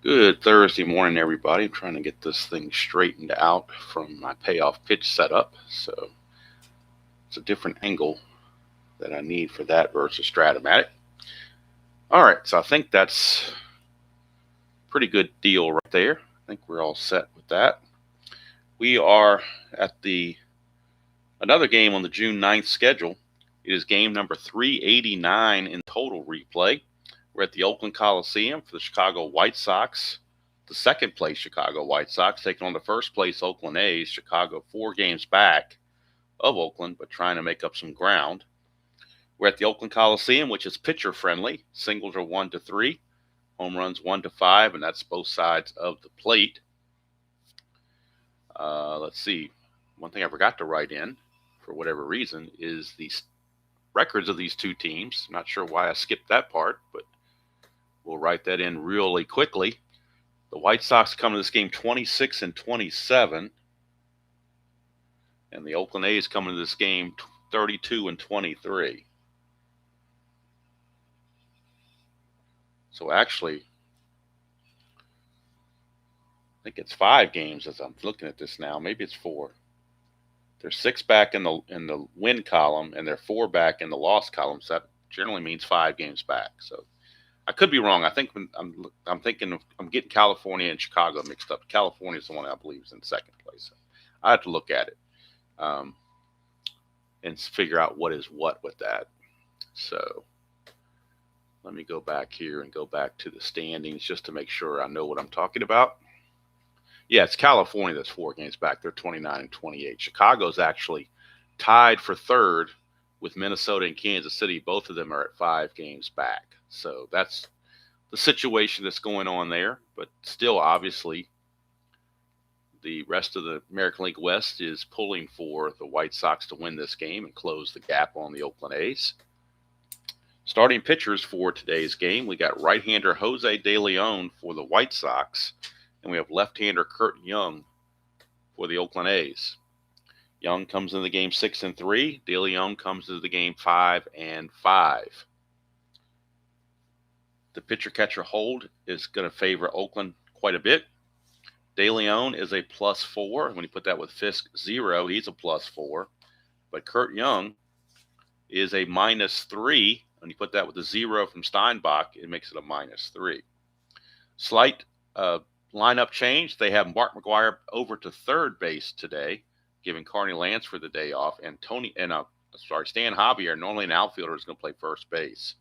Good Thursday morning, everybody. I'm trying to get this thing straightened out from my payoff pitch setup. So it's a different angle that I need for that versus Strat-O-Matic. All right, so I think that's a pretty good deal right there. I think we're all set with that. We are at the another game on the June 9th schedule. It is game number 389 in total replay. We're at the Oakland Coliseum for the Chicago White Sox. The second place Chicago White Sox taking on the first place Oakland A's. Chicago 4 games back of Oakland, but trying to make up some ground. We're at the Oakland Coliseum, which is pitcher friendly. Singles are 1 to 3, home runs 1 to 5, and that's both sides of the plate. Let's see. One thing I forgot to write in, for whatever reason, is the records of these two teams. Not sure why I skipped that part, but we'll write that in really quickly. The White Sox come to this game 26 and 27, and the Oakland A's come into this game 32 and 23. So actually, I think it's 5 games as I'm looking at this now. Maybe it's 4. They're 6 back in the win column, and they're 4 back in the loss column. So that generally means 5 games back. So I could be wrong. I think I'm thinking I'm getting California and Chicago mixed up. California is the one I believe is in second place. I have to look at it and figure out what is what with that. So let me go back here and go back to the standings just to make sure I know what I'm talking about. Yeah, it's California that's 4 games back. They're 29 and 28. Chicago's actually tied for third with Minnesota and Kansas City. Both of them are at 5 games back. So that's the situation that's going on there. But still, obviously, the rest of the American League West is pulling for the White Sox to win this game and close the gap on the Oakland A's. Starting pitchers for today's game, we got right-hander Jose De Leon for the White Sox, and we have left-hander Kurt Young for the Oakland A's. Young comes into the game 6 and 3. De Leon comes into the game 5 and 5. The pitcher-catcher hold is going to favor Oakland quite a bit. De Leon is a +4. When you put that with Fisk 0, he's a +4. But Kurt Young is a -3. When you put that with the 0 from Steinbach, it makes it a -3. Slight lineup change. They have Mark McGwire over to third base today, giving Carney Lansford the day off, and Stan Javier, normally an outfielder, is going to play first base.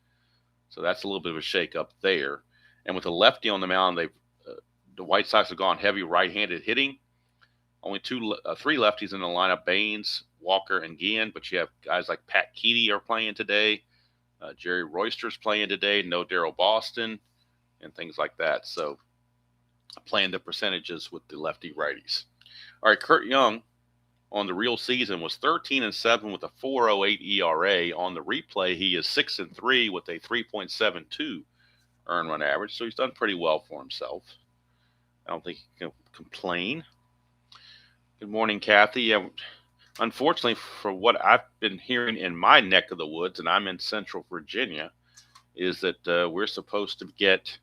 So that's a little bit of a shakeup there. And with a lefty on the mound, the White Sox have gone heavy right-handed hitting. Only 3 lefties in the lineup: Baines, Walker, and Guillen. But you have guys like Pat Keedy are playing today. Jerry Royster's playing today. No Daryl Boston, and things like that. So playing the percentages with the lefty-righties. All right, Kurt Young on the real season was 13 and 7 with a 4.08 ERA. On the replay, he is 6 and 3 with a 3.72 earned run average. So he's done pretty well for himself. I don't think he can complain. Good morning, Kathy. Yeah, unfortunately, for what I've been hearing in my neck of the woods, and I'm in Central Virginia, is that we're supposed to get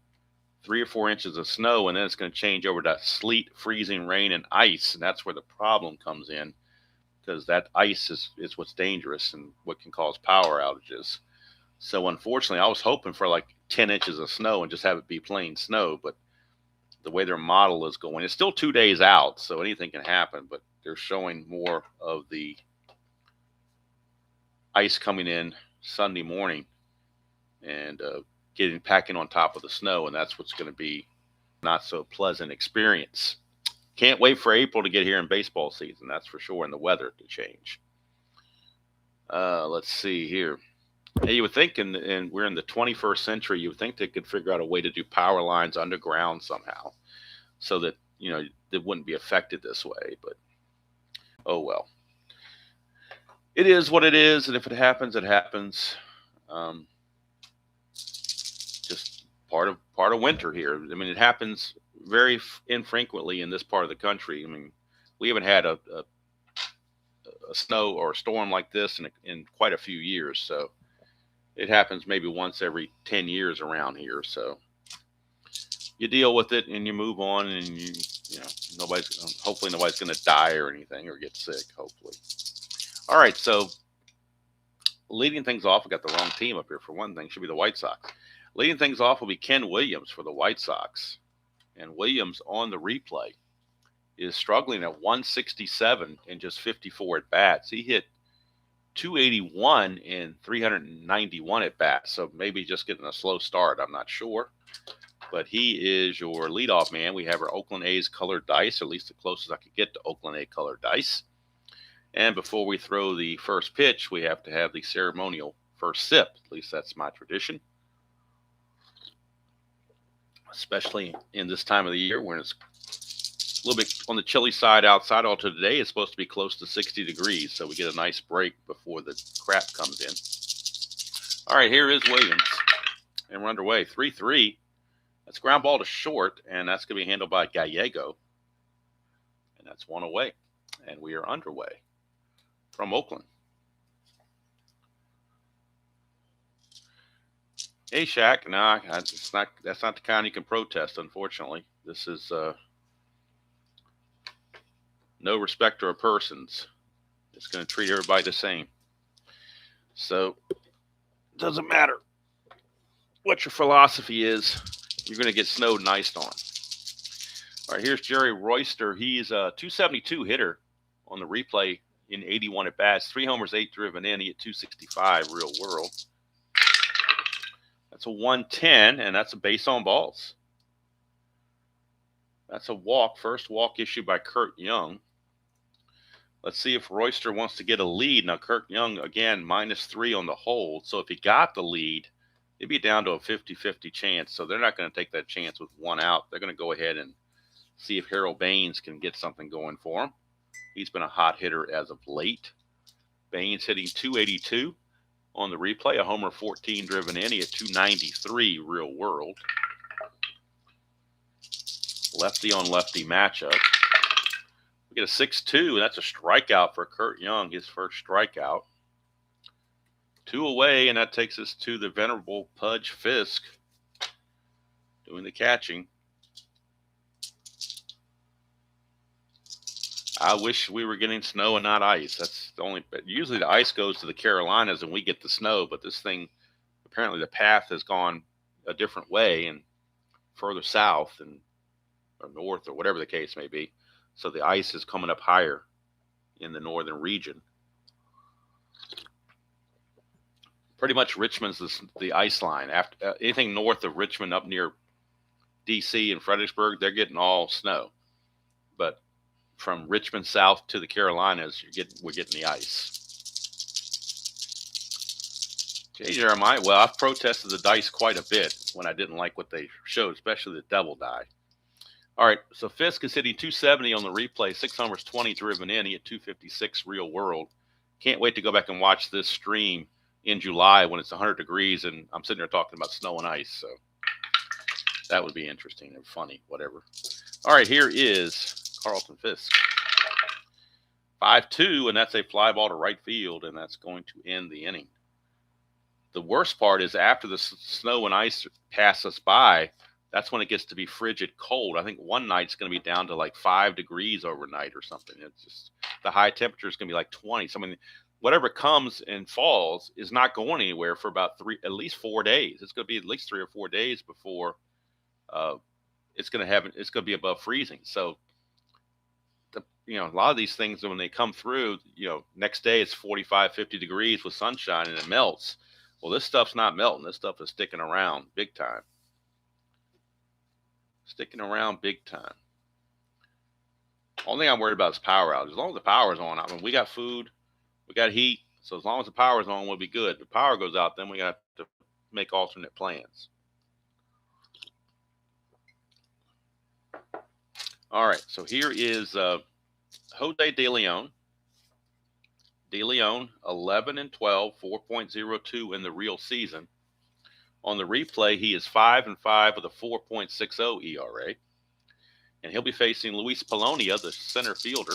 3 or 4 inches of snow, and then it's going to change over to sleet, freezing rain, and ice. And that's where the problem comes in, because that ice is what's dangerous and what can cause power outages. So unfortunately, I was hoping for like 10 inches of snow and just have it be plain snow. But the way their model is going, it's still 2 days out, so anything can happen. But they're showing more of the ice coming in Sunday morning and packing on top of the snow, and that's what's going to be not so pleasant experience. Can't wait for April to get here in baseball season, that's for sure, and the weather to change. Let's see here. Hey, you would think, and we're in the 21st century, you would think they could figure out a way to do power lines underground somehow so that, it wouldn't be affected this way, but oh well. It is what it is, and if it happens, it happens. Just part of winter here. I mean, it happens very infrequently in this part of the country. I mean, we haven't had a snow or a storm like this in quite a few years, so it happens maybe once every 10 years around here. So you deal with it and you move on, and hopefully nobody's going to die or anything or get sick. Hopefully. All right, so leading things off, we got the wrong team up here for one thing. Should be the White Sox. Leading things off will be Ken Williams for the White Sox, and Williams on the replay is struggling at 167 and just 54 at bats. He hit 281 in 391 at bats, so maybe just getting a slow start. I'm not sure. But he is your leadoff man. We have our Oakland A's colored dice, or at least the closest I could get to Oakland A colored dice. And before we throw the first pitch, we have to have the ceremonial first sip. At least that's my tradition. Especially in this time of the year when it's a little bit on the chilly side outside. Although today it's supposed to be close to 60 degrees, so we get a nice break before the crap comes in. All right, here is Williams. And we're underway. 3-3. That's ground ball to short, and that's going to be handled by Gallego. And that's one away. And we are underway from Oakland. Hey, Shaq. Nah, that's not the kind you can protest, unfortunately. This is no respecter of persons. It's going to treat everybody the same. So, it doesn't matter what your philosophy is. You're going to get snowed and iced on. All right, here's Jerry Royster. He's a 272 hitter on the replay in 81 at bats. 3 homers, 8 driven in. He hit 265 real world. That's a 110, and that's a base on balls. That's a walk. First walk issued by Kurt Young. Let's see if Royster wants to get a lead. Now, Kurt Young, again, -3 on the hold. So if he got the lead, it'd be down to a 50-50 chance. So they're not going to take that chance with one out. They're going to go ahead and see if Harold Baines can get something going for him. He's been a hot hitter as of late. Baines hitting 282 on the replay. A homer, 14 driven in. He had 293 real world. Lefty on lefty matchup. We get a 6-2, and that's a strikeout for Kurt Young, his first strikeout. 2 away, and that takes us to the venerable Pudge Fisk doing the catching. I wish we were getting snow and not ice. That's the only. Usually the ice goes to the Carolinas and we get the snow, but this thing, apparently the path has gone a different way and further south or north or whatever the case may be. So the ice is coming up higher in the northern region. Pretty much Richmond's the ice line. After anything north of Richmond up near D.C. and Fredericksburg, they're getting all snow. But from Richmond south to the Carolinas, we're getting the ice. Jay Jeremiah, well, I've protested the dice quite a bit when I didn't like what they showed, especially the devil die. All right, so Fisk is hitting 270 on the replay, 6 homers, 20 driven in. He had 256 real world. Can't wait to go back and watch this stream in July when it's 100 degrees and I'm sitting there talking about snow and ice. So that would be interesting and funny, whatever. All right, here is Carlton Fisk. 5-2, and that's a fly ball to right field, and that's going to end the inning. The worst part is after the snow and ice pass us by, that's when it gets to be frigid cold. I think one night's going to be down to like 5 degrees overnight or something. It's just the high temperature is going to be like 20. So, I mean, whatever comes and falls is not going anywhere for about at least 4 days. It's going to be at least 3 or 4 days before it's going to be above freezing. So, a lot of these things, when they come through, next day it's 45, 50 degrees with sunshine and it melts. Well, this stuff's not melting. This stuff is sticking around big time. Sticking around big time. Only thing I'm worried about is power outage. As long as the power's on, I mean, we got food, we got heat. So as long as the power's on, we'll be good. If the power goes out, then we got to make alternate plans. All right, so here is Jose De Leon. De Leon, 11-12, 4.02 in the real season. On the replay, he is 5-5 with a 4.60 ERA. And he'll be facing Luis Polonia, the center fielder,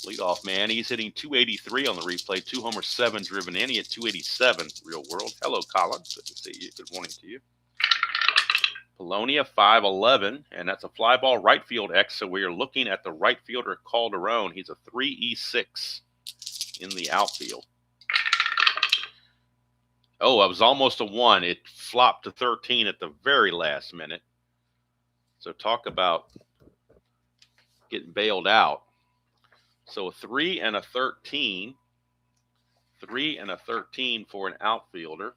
leadoff man. He's hitting 283 on the replay, 2 homers, 7 driven in. He at 287 real world. Hello, Colin. Good to see you. Good morning to you. Polonia 5'11", and that's a fly ball right field X. So we are looking at the right fielder Calderon. He's a 3E6 in the outfield. Oh, it was almost a 1. It flopped to 13 at the very last minute. So talk about getting bailed out. So a 3 and a 13. 3 and a 13 for an outfielder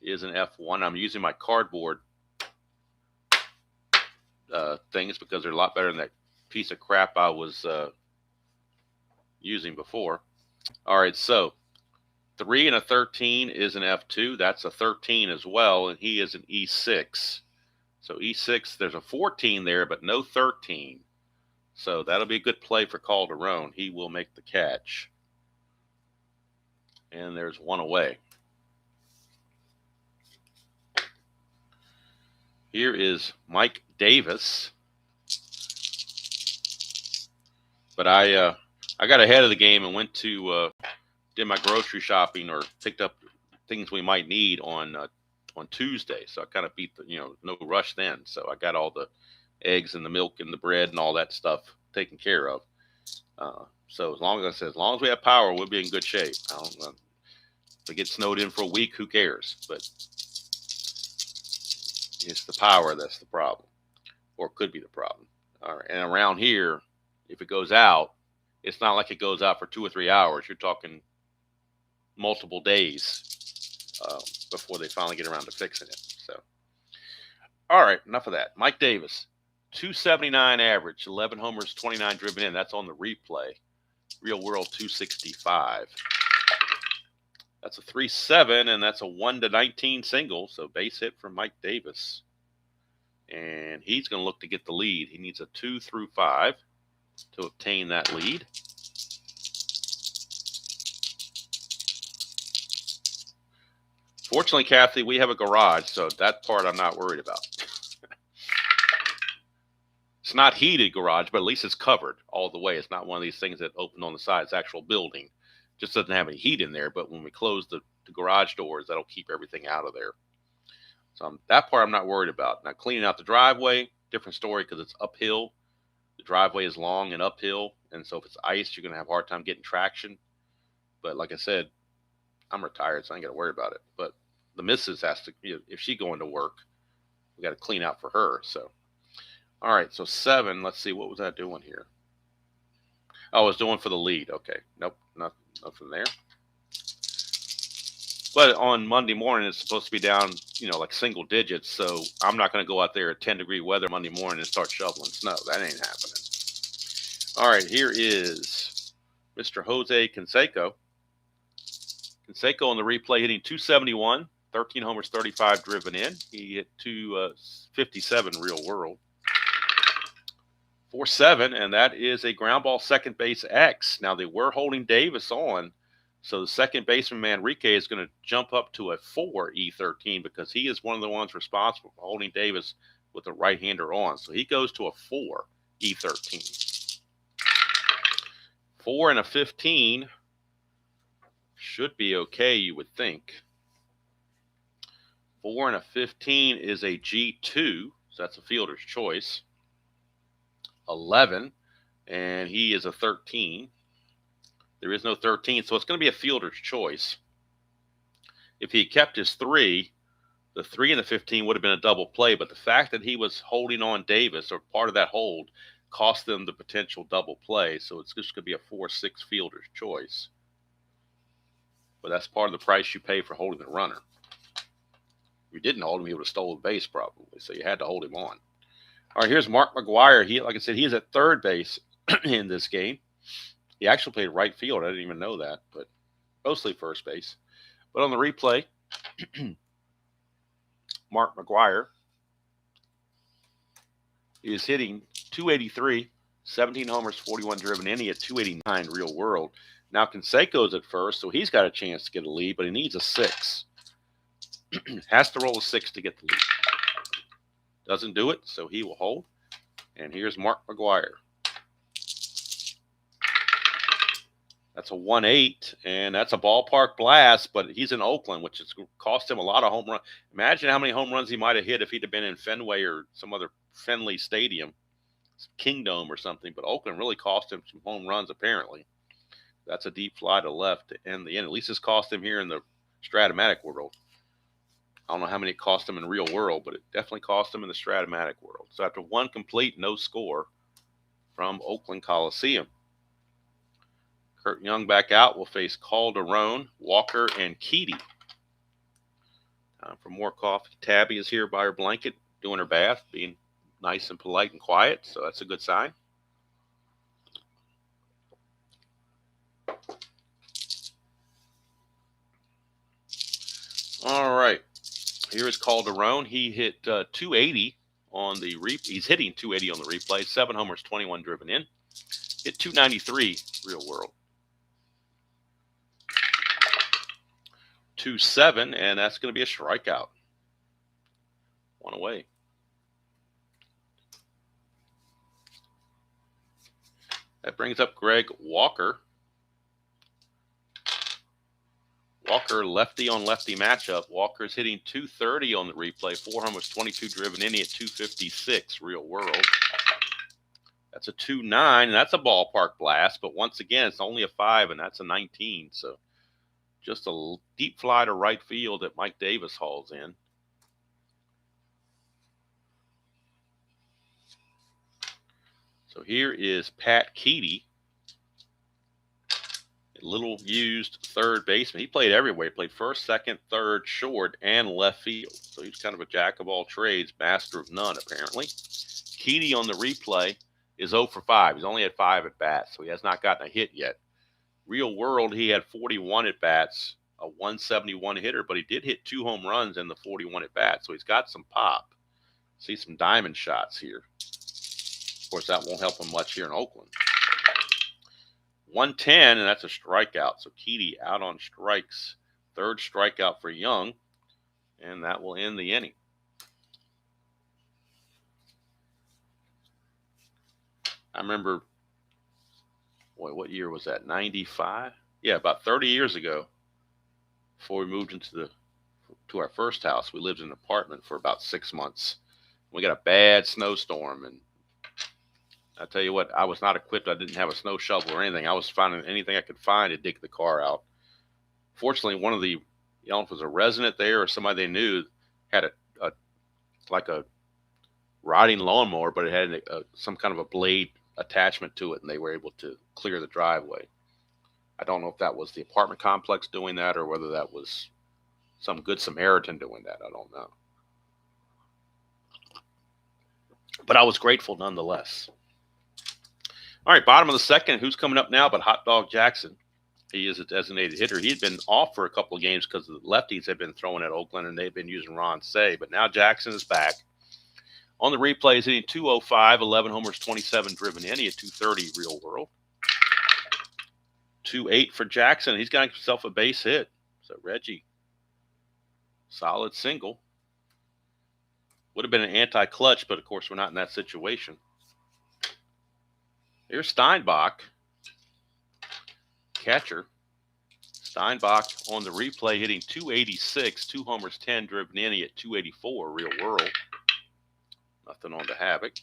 is an F1. I'm using my cardboard things because they're a lot better than that piece of crap I was using before. All right, so 3 and a 13 is an F2. That's a 13 as well, and he is an E6. So E6, there's a 14 there, but no 13. So that'll be a good play for Calderon. He will make the catch. And there's one away. Here is Mike Davis. But I got ahead of the game and went to did my grocery shopping or picked up things we might need on Tuesday. So I kind of beat the, no rush then. So I got all the eggs and the milk and the bread and all that stuff taken care of. So as long as we have power, we'll be in good shape. I don't know. If it gets snowed in for a week, who cares? But it's the power that's the problem, or could be the problem. All right. And around here, if it goes out, it's not like it goes out for 2 or 3 hours. You're talking multiple days before they finally get around to fixing it. So, all right, enough of that. Mike Davis, 279 average, 11 homers, 29 driven in. That's on the replay. Real world 265. That's a 3-7, and that's a 1-19 single. So base hit from Mike Davis. And he's going to look to get the lead. He needs a 2 through 5 to obtain that lead. Fortunately, Kathy, we have a garage, so that part I'm not worried about. It's not heated garage, but at least it's covered all the way. It's not one of these things that open on the side. It's actual building. Just doesn't have any heat in there, but when we close the garage doors, that'll keep everything out of there. So that part I'm not worried about. Now, cleaning out the driveway, different story because it's uphill. The driveway is long and uphill, and so if it's ice, you're going to have a hard time getting traction. But like I said, I'm retired, so I ain't got to worry about it. But the missus has to, if she's going to work, we got to clean out for her. So, all right, so 7. Let's see, what was I doing here? Oh, I was doing for the lead. Okay, nope, nothing there. But on Monday morning, it's supposed to be down, like single digits. So I'm not going to go out there at 10-degree weather Monday morning and start shoveling snow. That ain't happening. All right, here is Mr. Jose Canseco. Canseco on the replay hitting 271, 13 homers, 35 driven in. He hit 257 real world. 4-7, and that is a ground ball second base X. Now, they were holding Davis on, so the second baseman, Manrique, is going to jump up to a 4 E13 because he is one of the ones responsible for holding Davis with the right-hander on. So he goes to a 4 E13. 4 and a 15 should be okay, you would think. 4 and a 15 is a G2, so that's a fielder's choice. 11, and he is a 13. There is no 13, so it's going to be a fielder's choice. If he kept his 3, the 3 and the 15 would have been a double play, but the fact that he was holding on Davis, or part of that hold, cost them the potential double play, so it's just going to be a 4-6 fielder's choice. But that's part of the price you pay for holding the runner. If you didn't hold him, he would have stolen the base probably, so you had to hold him on. All right, here's Mark McGuire. He, like I said, he is at third base in this game. He actually played right field. I didn't even know that, but mostly first base. But on the replay, Mark McGuire is hitting 283, 17 homers, 41 driven in. He at 289 real world. Now Canseco's at first, so he's got a chance to get a lead, but he needs a 6. Has to roll a 6 to get the lead. Doesn't do it, so he will hold. And here's Mark McGuire. That's a 1-8, and that's a ballpark blast, but he's in Oakland, which has cost him a lot of home runs. Imagine how many home runs he might have hit if he'd have been in Fenway or some other friendly stadium, Kingdome or something. But Oakland really cost him some home runs, apparently. That's a deep fly to left to end the end. At least it's cost him here in the Strat-O-Matic world. I don't know how many it cost him in the real world, but it definitely cost him in the Strat-O-Matic world. So after one complete, no score from Oakland Coliseum. Kurt Young back out will face Calderon, Walker, and Keedy. Time for more coffee. Tabby is here by her blanket, doing her bath, being nice and polite and quiet, so that's a good sign. All right, here is Calderon. He hit 280 on the he's hitting 280 on the replay. 7 homers, 21 driven in. Hit 293 real world. 2-7, and that's going to be a strikeout. One away. That brings up Greg Walker. Walker, lefty on lefty matchup. Walker's hitting 230 on the replay. 4 homers, 22 driven in. He at 256 real world. That's a 2-9, and that's a ballpark blast. But once again, it's only a 5, and that's a 19. So just a deep fly to right field that Mike Davis hauls in. So here is Pat Keedy, a little used third baseman. He played everywhere. He played first, second, third, short, and left field. So he's kind of a jack of all trades, master of none, apparently. Keedy on the replay is 0 for 5. He's only had 5 at bats, so he has not gotten a hit yet. Real world, he had 41 at bats, a 171 hitter, but he did hit 2 home runs in the 41 at bats, so he's got some pop. See some diamond shots here. Of course, that won't help him much here in Oakland. 110, and that's a strikeout. So Keedy out on strikes. Third strikeout for Young, and that will end the inning. I remember, boy, what year was that? 95? Yeah, about 30 years ago, before we moved to our first house. We lived in an apartment for about 6 months. We got a bad snowstorm, and I tell you what, I was not equipped. I didn't have a snow shovel or anything. I was finding anything I could find to dig the car out. Fortunately, one of the, I don't know if it was a resident there or somebody they knew, had like a riding lawnmower, but it had some kind of a blade attachment to it, and they were able to clear the driveway. I don't know if that was the apartment complex doing that or whether that was some good Samaritan doing that. I don't know. But I was grateful nonetheless. All right, bottom of the second. Who's coming up now but Hot Dog Jackson? He is a designated hitter. He had been off for a couple of games because the lefties had been throwing at Oakland, and they've been using Ron Say. But now Jackson is back. On the replay, he's hitting 205, 11 homers, 27 driven in. He had 230 real world. 2-8 for Jackson. He's got himself a base hit. So Reggie, solid single. Would have been an anti-clutch, but of course we're not in that situation. Here's Steinbach, catcher. Steinbach on the replay hitting 286, 2 homers, 10 driven in. He at 284 real world. Nothing on the Havoc.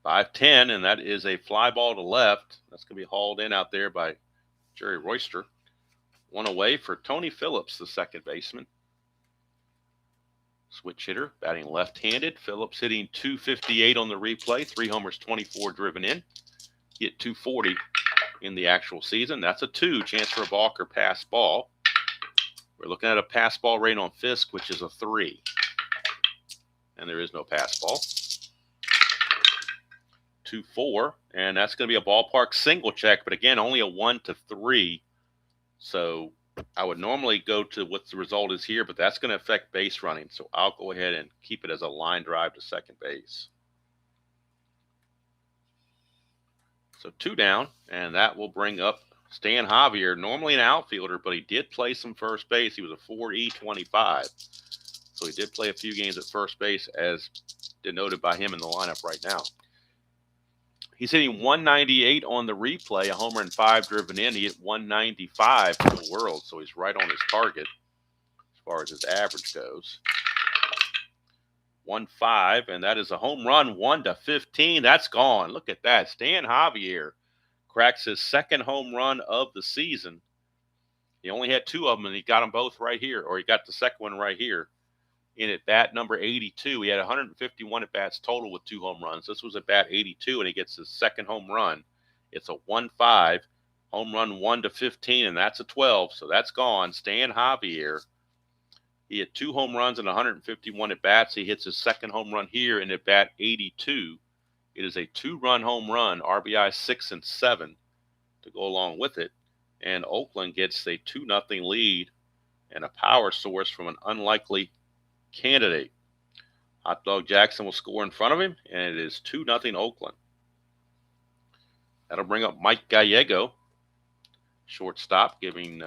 5-10, and that is a fly ball to left. That's going to be hauled in out there by Jerry Royster. One away for Tony Phillips, the second baseman. Switch hitter, batting left-handed. Phillips hitting 258 on the replay, 3 homers, 24 driven in. He hit 240 in the actual season. That's a 2, chance for a balk or pass ball. We're looking at a pass ball rate on Fisk, which is a 3. And there is no pass ball. 2-4, and that's going to be a ballpark single check, but again, only a 1-3. So I would normally go to what the result is here, but that's going to affect base running. So I'll go ahead and keep it as a line drive to second base. So 2 down, and that will bring up Stan Javier, normally an outfielder, but he did play some first base. He was a 4E25. So he did play a few games at first base, as denoted by him in the lineup right now. He's hitting 198 on the replay, a homer and 5 driven in. He hit 195 for the world, so he's right on his target as far as his average goes. 1-5, and that is a home run, 1-15. That's gone. Look at that. Stan Javier cracks his second home run of the season. He only had 2 of them, and he got them both right here, or he got the second one right here. In at bat number 82, he had 151 at bats total with 2 home runs. This was at bat 82, and he gets his second home run. It's a 1-5 home run, 1-15, and that's a 12. So that's gone. Stan Javier. He had 2 home runs and 151 at bats. He hits his second home run here in at bat 82. It is a 2-run home run, RBI 6 and 7 to go along with it. And Oakland gets a 2-0 lead and a power source from an unlikely candidate. Hot Dog Jackson will score in front of him, and it is 2-0 Oakland. That'll bring up Mike Gallego, shortstop, giving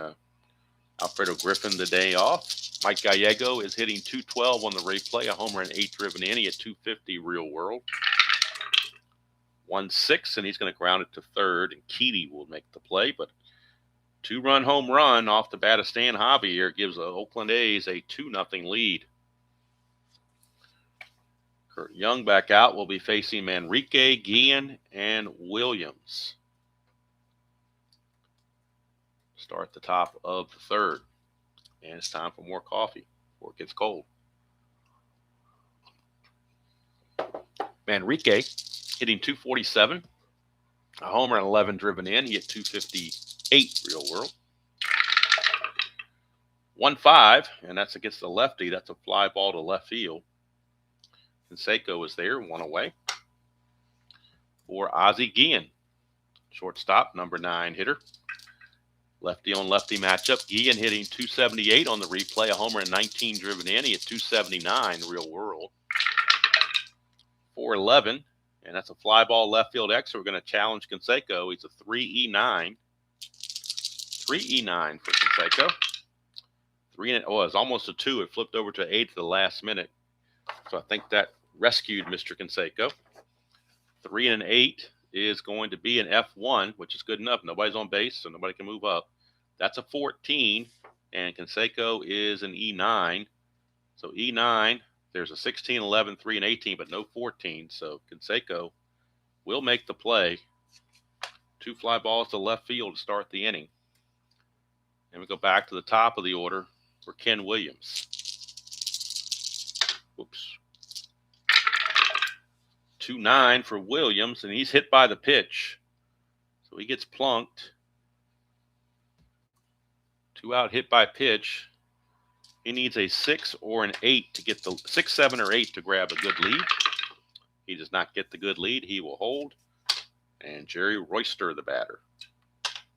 Alfredo Griffin the day off. Mike Gallego is hitting 212 on the replay, a homer and 8 driven in. He at 250 real world. 1-6, and he's going to ground it to third, and Keedy will make the play, but 2-run home run off the bat of Stan Javier gives the Oakland A's a 2-0 lead. Kurt Young back out will be facing Manrique, Guillen, and Williams. Start the top of the third. And it's time for more coffee before it gets cold. Manrique hitting 247. A homer and 11 driven in. He hit 258 real world. 1-5, and that's against the lefty. That's a fly ball to left field. Canseco is there, 1 away. For Ozzie Guillen, shortstop, number 9 hitter. Lefty on lefty matchup. Guillen hitting 278 on the replay, a homer and 19 driven in. He at 279 real world. 4-11, and that's a fly ball left field extra. We're going to challenge Canseco. He's a 3-E-9. 3-E-9 for Canseco. It's almost a 2. It flipped over to 8 at the last minute. So I think that rescued Mr. Canseco. 3 and 8 is going to be an F1, which is good enough. Nobody's on base, so nobody can move up. That's a 14, and Canseco is an E9. So E9, there's a 16, 11, 3, and 18, but no 14. So Canseco will make the play. 2 fly balls to left field to start the inning. And we go back to the top of the order for Ken Williams. Whoops. 2-9 for Williams, and he's hit by the pitch. So he gets plunked. 2 out hit by pitch. He needs a 6 or an 8 to get the 6, 7, or 8 to grab a good lead. He does not get the good lead. He will hold. And Jerry Royster, the batter.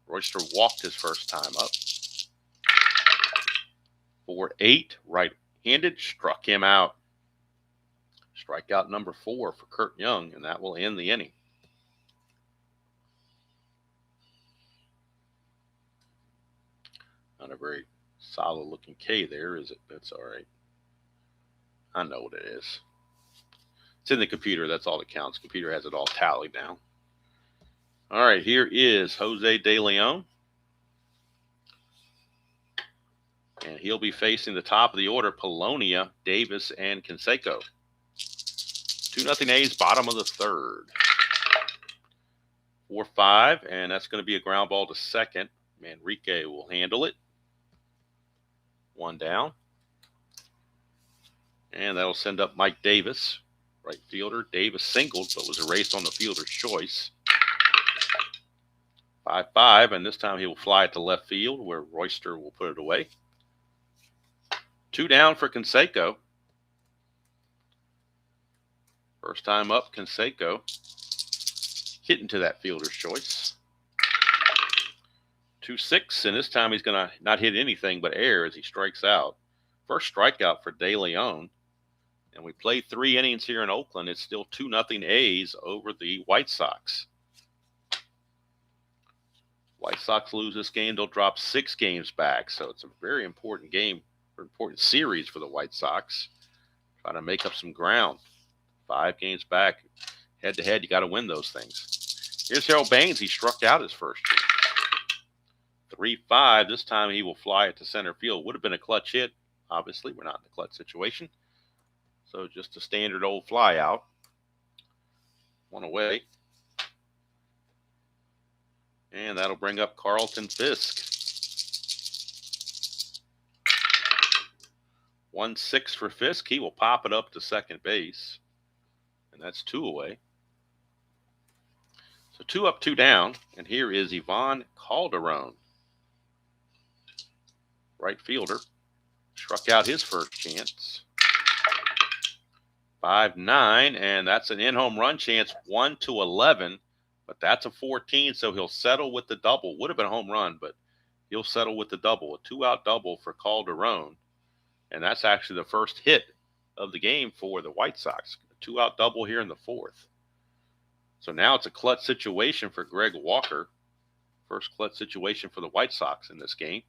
Royster walked his first time up. 4-8, right-handed, struck him out. Strikeout number 4 for Kurt Young, and that will end the inning. Not a very solid-looking K there, is it? That's all right. I know what it is. It's in the computer. That's all that counts. The computer has it all tallied down. All right, here is Jose De Leon. And he'll be facing the top of the order, Polonia, Davis, and Canseco. 2-0 A's, bottom of the third. 4-5, and that's going to be a ground ball to second. Manrique will handle it. 1 down. And that'll send up Mike Davis, right fielder. Davis singled, but was erased on the fielder's choice. 5-5, and this time he will fly it to left field where Royster will put it away. 2 down for Canseco. First time up, Canseco hitting to that fielder's choice. 2-6, and this time he's going to not hit anything but air as he strikes out. First strikeout for De Leon. And we played 3 innings here in Oakland. It's still 2-0 A's over the White Sox. White Sox lose this game, they'll drop 6 games back. So it's a very important game, important series for the White Sox. Trying to make up some ground. 5 games back. Head-to-head, you got to win those things. Here's Harold Baines. He struck out his first chance. 3-5. This time he will fly it to center field. Would have been a clutch hit. Obviously, we're not in a clutch situation. So just a standard old fly out. One away. And that'll bring up Carlton Fisk. 1-6 for Fisk. He will pop it up to second base. And that's 2 away. So 2 up, 2 down. And here is Ivan Calderon. Right fielder. Struck out his first chance. 5-9. And that's an in-home run chance. 1-11. But that's a 14, so he'll settle with the double. Would have been a home run, but he'll settle with the double. A 2-out double for Calderon. And that's actually the first hit of the game for the White Sox. A 2-out double here in the 4th. So now it's a clutch situation for Greg Walker. First clutch situation for the White Sox in this game.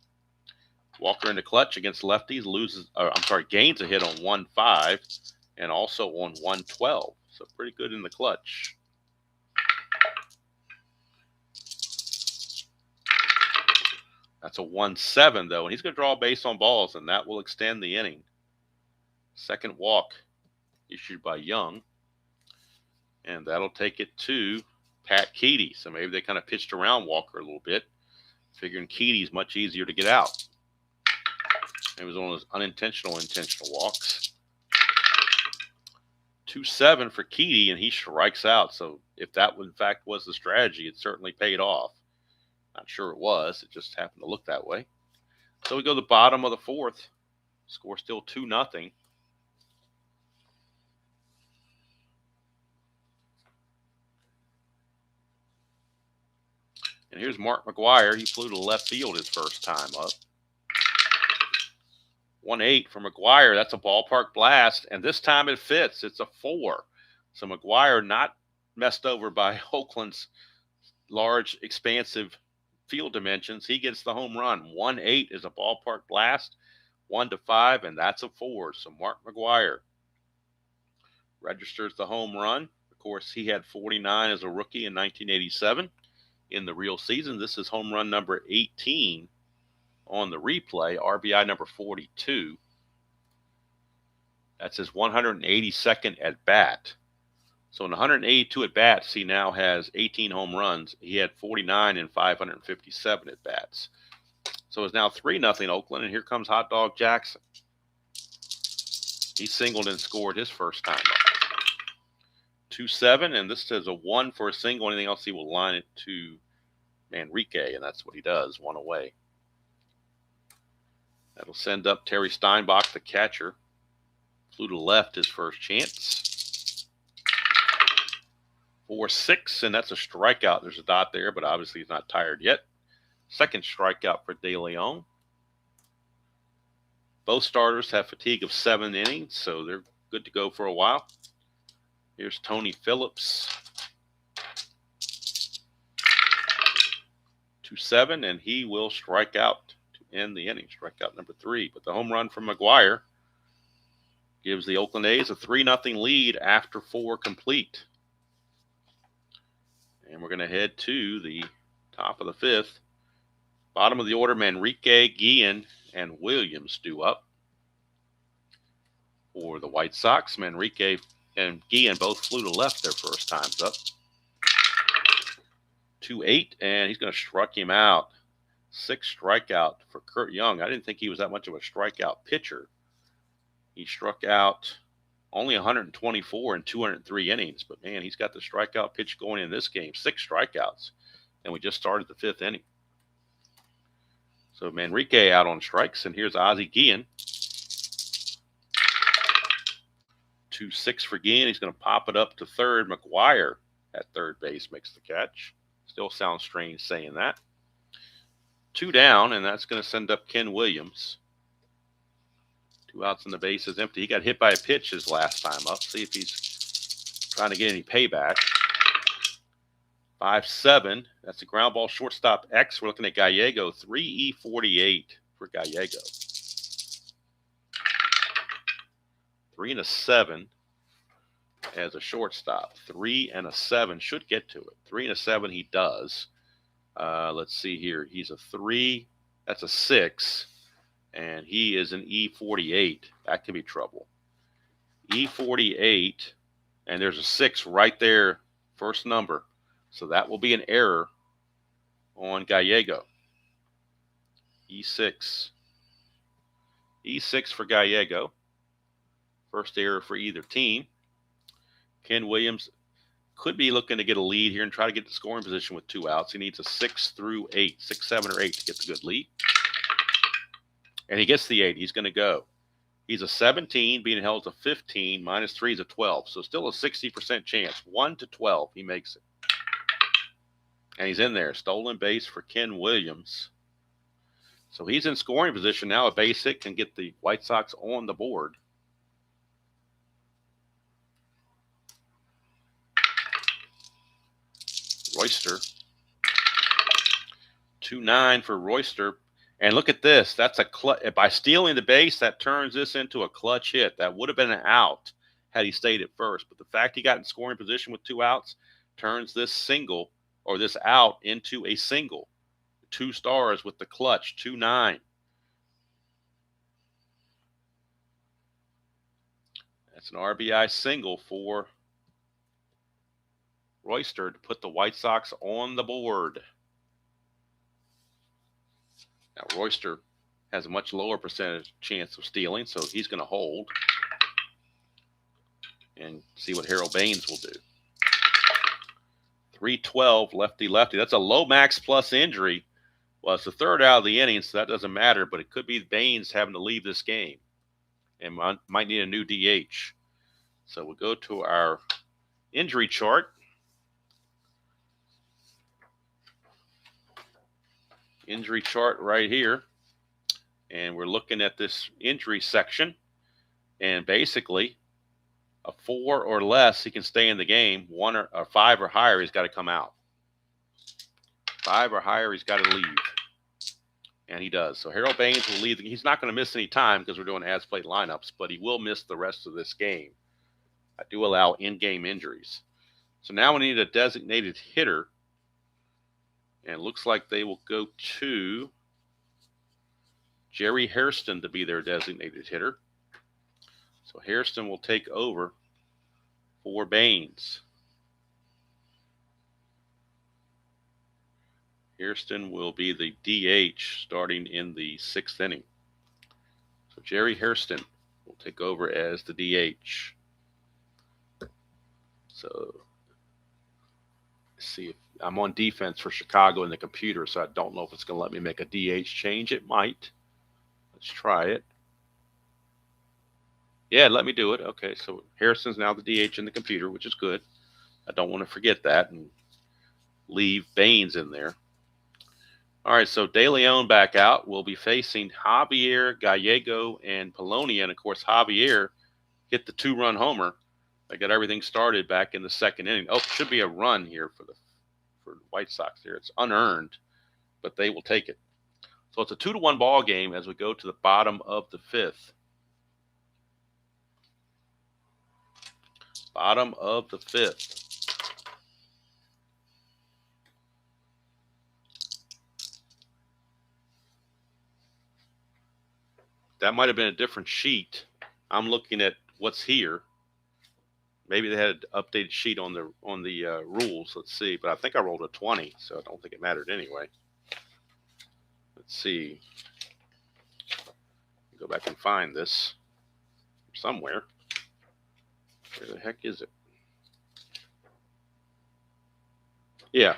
Walker in the clutch against lefties gains a hit on 1-5 and also on 1-12. So pretty good in the clutch. That's a 1-7, though, and he's going to draw a base on balls, and that will extend the inning. Second walk issued by Young, and that'll take it to Pat Keedy. So maybe they kind of pitched around Walker a little bit, figuring Keedy's much easier to get out. It was one of those unintentional, intentional walks. 2-7 for Keedy, and he strikes out. So if that, in fact, was the strategy, it certainly paid off. Not sure it was. It just happened to look that way. So we go to the bottom of the 4th. Score still 2-0. And here's Mark McGwire. He flew to left field his first time up. 1-8 for McGwire. That's a ballpark blast. And this time it fits. It's a 4. So McGwire not messed over by Oakland's large, expansive field dimensions. He gets the home run. 1-8 is a ballpark blast. 1-5, and that's a 4. So Mark McGwire registers the home run. Of course, he had 49 as a rookie in 1987 in the real season. This is home run number 18 on the replay, RBI number 42. That's his 182nd at bat. So in 182 at bats, he now has 18 home runs. He had 49 in 557 at bats. So it's now 3-0 Oakland, and here comes Hot Dog Jackson. He singled and scored his first time up. 2-7, and this says a 1 for a single. Anything else, he will line it to Manrique, and that's what he does, 1 away. That'll send up Terry Steinbach, the catcher. Flew to left his first chance. 4-6, and that's a strikeout. There's a dot there, but obviously he's not tired yet. Second strikeout for De Leon. Both starters have fatigue of 7 innings, so they're good to go for a while. Here's Tony Phillips. 2-7, and he will strike out to end the inning. Strikeout number 3. But the home run from McGwire gives the Oakland A's a 3-0 lead after 4 complete. And we're going to head to the top of the 5th. Bottom of the order, Manrique, Guillen, and Williams due up. For the White Sox, Manrique and Guillen both flew to left their first times up. 2-8, and he's going to strike him out. 6 strikeout for Kurt Young. I didn't think he was that much of a strikeout pitcher. He struck out only 124 in 203 innings. But, man, he's got the strikeout pitch going in this game. 6 strikeouts. And we just started the 5th inning. So Manrique out on strikes. And here's Ozzie Guillen. 2-6 for Guillen. He's going to pop it up to third. McGwire at third base makes the catch. Still sounds strange saying that. 2 down, and that's going to send up Ken Williams. 2 outs and the base is empty. He got hit by a pitch his last time up. See if he's trying to get any payback. 5-7. That's a ground ball shortstop X. We're looking at Gallego. 3E48 for Gallego. 3 and a 7 as a shortstop. 3 and a 7 should get to it. 3 and a 7 he does. Let's see here. He's a 3. That's a 6. And he is an E48. That could be trouble. E48. And there's a 6 right there, first number. So that will be an error on Gallego. E6. E6 for Gallego. First error for either team. Ken Williams could be looking to get a lead here and try to get the scoring position with 2 outs. He needs a 6 through 8, 6, 7, or 8 to get the good lead. And he gets the 8. He's going to go. He's a 17, being held to 15, minus 3 is a 12. So still a 60% chance. 1 to 12, he makes it. And he's in there. Stolen base for Ken Williams. So he's in scoring position now. A base hit can get the White Sox on the board. Royster. 2-9 for Royster. And look at this. That's a clutch. By stealing the base, that turns this into a clutch hit. That would have been an out had he stayed at first. But the fact he got in scoring position with 2 outs turns this single or this out into a single. 2 stars with the clutch. 2-9. That's an RBI single for Royster to put the White Sox on the board. Now, Royster has a much lower percentage chance of stealing, so he's going to hold and see what Harold Baines will do. 3-12, lefty-lefty. That's a Lomax plus injury. Well, it's the 3rd out of the inning, so that doesn't matter, but it could be Baines having to leave this game and might need a new DH. So we'll go to our injury chart. Injury chart right here. And we're looking at this injury section. And basically, a 4 or less, he can stay in the game. 1 or 5 or higher, he's got to come out. 5 or higher, he's got to leave. And he does. So Harold Baines will leave. He's not going to miss any time because we're doing as-played lineups, but he will miss the rest of this game. I do allow in-game injuries. So now we need a designated hitter. And it looks like they will go to Jerry Hairston to be their designated hitter. So Hairston will take over for Baines. Hairston will be the DH starting in the 6th inning. So Jerry Hairston will take over as the DH. So let's see if I'm on defense for Chicago in the computer, so I don't know if it's going to let me make a DH change. It might. Let's try it. Yeah, let me do it. Okay, so Harrison's now the DH in the computer, which is good. I don't want to forget that and leave Baines in there. All right, so De Leon back out. We'll be facing Javier, Gallego, and Polonia. And, of course, Javier hit the 2-run homer. They got everything started back in the 2nd inning. Oh, should be a run here for the White Sox here. It's unearned, but they will take it. So it's a 2-1 ball game as we go to the bottom of the 5th. Bottom of the 5th. That might have been a different sheet. I'm looking at what's here. Maybe they had an updated sheet on the rules. Let's see. But I think I rolled a 20, so I don't think it mattered anyway. Let's see. Go back and find this somewhere. Where the heck is it? Yeah.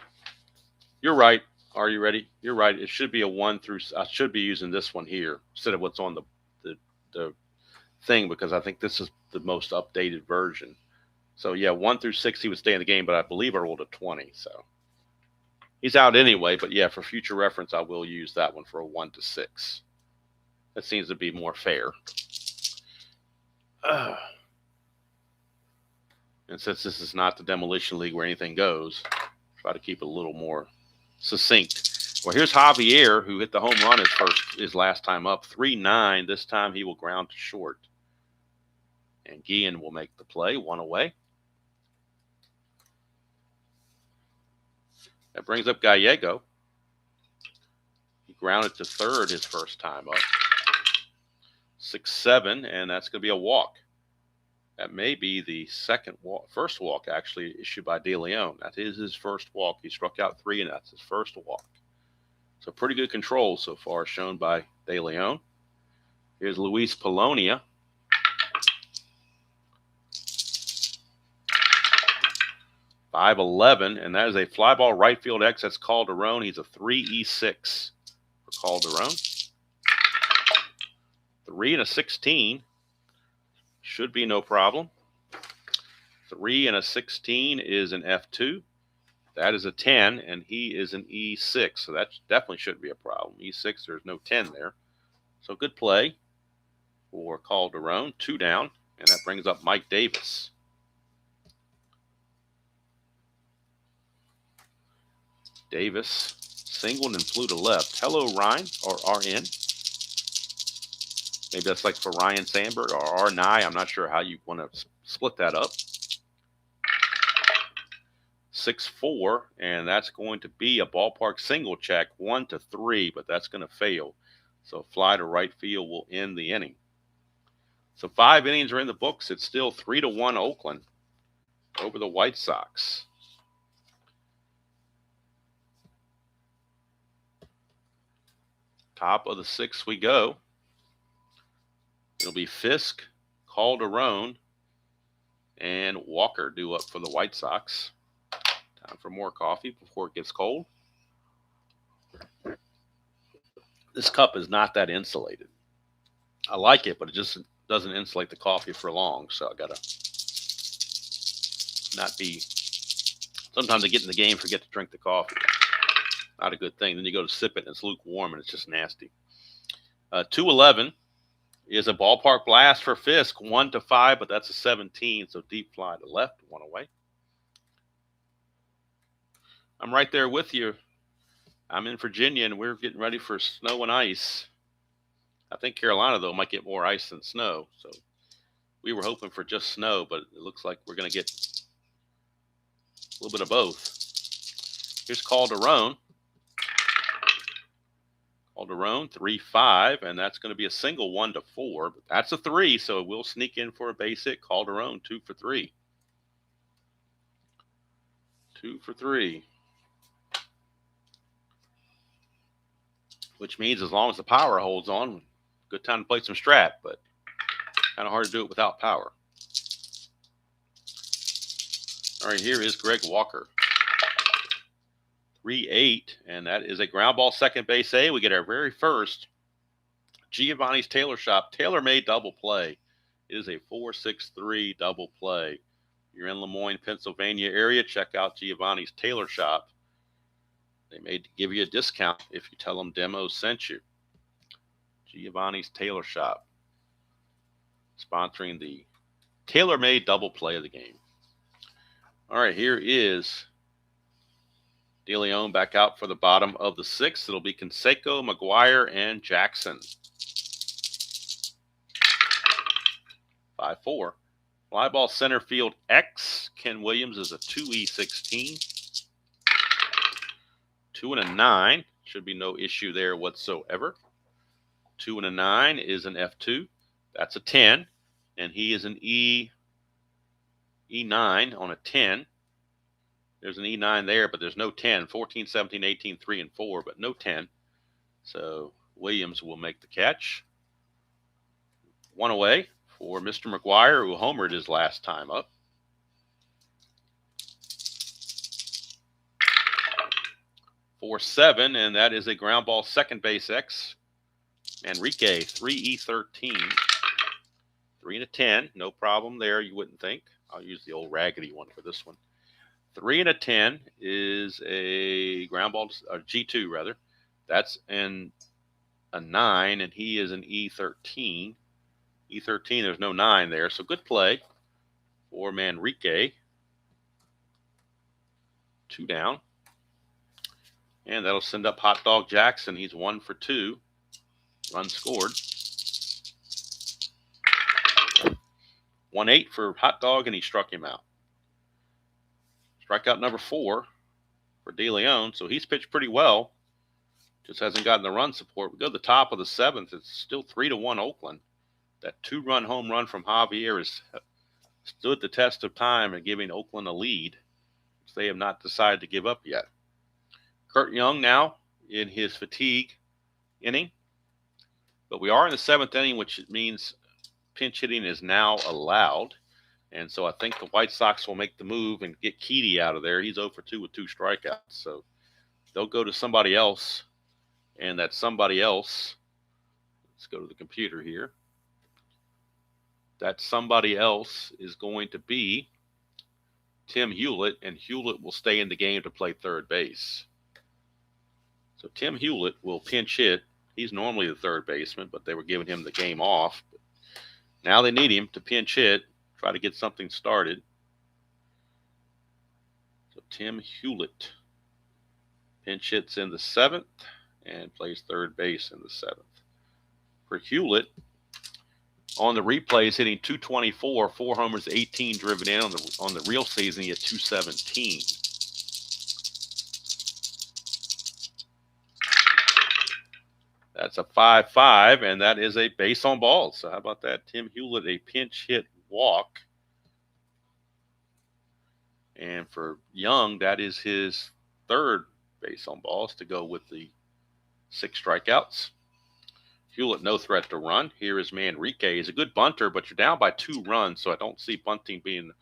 You're right. Are you ready? You're right. It should be a 1 through. I should be using this one here instead of what's on the thing, because I think this is the most updated version. So, yeah, 1 through 6, he would stay in the game, but I believe I rolled a 20. So he's out anyway. But, yeah, for future reference, I will use that one for a 1 to 6. That seems to be more fair. And since this is not the Demolition League where anything goes, try to keep it a little more succinct. Well, here's Javier, who hit the home run his last time up. 3-9. This time he will ground to short. And Guillen will make the play, 1 away. That brings up Gallego. He grounded to third his first time up. 6-7, and that's going to be a walk. That may be the first walk actually issued by De Leon. That is his first walk. He struck out 3, and that's his first walk. So pretty good control so far shown by De Leon. Here's Luis Polonia. .511, and that is a fly ball right field X. That's Calderon. He's a 3E6 for Calderon. 3 and a 16 should be no problem. 3 and a 16 is an F2. That is a 10, and he is an E6, so that definitely shouldn't be a problem. E6, there's no 10 there. So good play for Calderon. 2 down, and that brings up Mike Davis. Davis singled and flew to left. Hello, Ryan, or RN. Maybe that's like for Ryan Sandberg or R9. I'm not sure how you want to split that up. 6-4, and that's going to be a ballpark single check, 1-3, but that's going to fail. So fly to right field will end the inning. So 5 innings are in the books. It's still 3-1 Oakland over the White Sox. Top of the 6th we go. It'll be Fisk, Calderon, and Walker due up for the White Sox. Time for more coffee before it gets cold. This cup is not that insulated. I like it, but it just doesn't insulate the coffee for long, so I gotta not be. Sometimes I get in the game, forget to drink the coffee. Not a good thing. Then you go to sip it, and it's lukewarm, and it's just nasty. 2-11 is a ballpark blast for Fisk, 1-5, but that's a 17, so deep fly to left, 1 away. I'm right there with you. I'm in Virginia, and we're getting ready for snow and ice. I think Carolina, though, might get more ice than snow. So we were hoping for just snow, but it looks like we're going to get a little bit of both. Here's Calderon. Calderon, 3-5, and that's going to be a single 1-4. But that's a 3, so it will sneak in for a base hit. Calderon, 2 for 3. 2 for 3. Which means as long as the power holds on, good time to play some Strat, but kind of hard to do it without power. All right, here is Greg Walker. 3-8, and that is a ground ball second base A. We get our very first Giovanni's Tailor Shop tailor-made double play. It is a 4-6-3 double play. If you're in Lemoyne, Pennsylvania area, check out Giovanni's Tailor Shop. They may give you a discount if you tell them Demo sent you. Giovanni's Tailor Shop, sponsoring the tailor-made double play of the game. All right, here is De Leon back out for the bottom of the 6th. It'll be Canseco, McGuire, and Jackson. 5-4. Fly ball center field X. Ken Williams is a 2E16. 2 and a 9. Should be no issue there whatsoever. 2 and a 9 is an F2. That's a 10. And he is an E9 on a 10. There's an E9 there, but there's no 10. 14, 17, 18, 3, and 4, but no 10. So Williams will make the catch. 1 away for Mr. McGuire, who homered his last time up. For 7, and that is a ground ball second base X. Enrique, 3E13. 3 and a 10, no problem there, you wouldn't think. I'll use the old raggedy one for this one. 3 and a 10 is a ground ball, or G2 rather. That's a 9, and he is an E13. E13, there's no 9 there, so good play for Manrique. 2 down. And that'll send up Hot Dog Jackson. He's 1 for 2. Run scored. 1-8 for Hot Dog, and he struck him out. Strikeout number 4 for De Leon. So he's pitched pretty well. Just hasn't gotten the run support. We go to the top of the 7th. It's still 3-1 Oakland. That 2-run home run from Javier has stood the test of time in giving Oakland a lead, which they have not decided to give up yet. Kurt Young now in his fatigue inning. But we are in the 7th inning, which means pinch hitting is now allowed. And so I think the White Sox will make the move and get Keedy out of there. He's 0 for 2 with 2 strikeouts. So they'll go to somebody else. And that somebody else, let's go to the computer here. That somebody else is going to be Tim Hewlett, and Hewlett will stay in the game to play third base. So Tim Hewlett will pinch hit. He's normally the third baseman, but they were giving him the game off. Now they need him to pinch hit, try to get something started. So Tim Hewlett pinch hits in the 7th and plays third base in the 7th. For Hewlett, on the replays, hitting .224, 4 homers, 18 driven in. On the real season, he had .217. That's a 5-5, and that is a base on balls. So how about that? Tim Hewlett, a pinch hit walk. And for Young, that is his 3rd base on balls to go with the 6 strikeouts. Hewlett, no threat to run. Here is Manrique. He's a good bunter, but you're down by 2 runs, so I don't see bunting being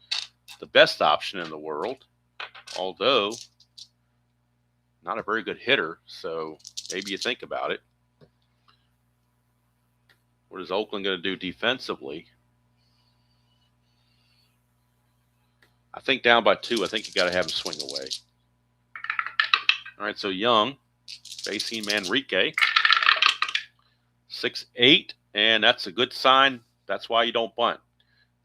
the best option in the world. Although, not a very good hitter, so maybe you think about it. What is Oakland going to do defensively? I think down by 2, I think you got to have him swing away. All right, so Young facing Manrique. 6-8, and that's a good sign. That's why you don't bunt.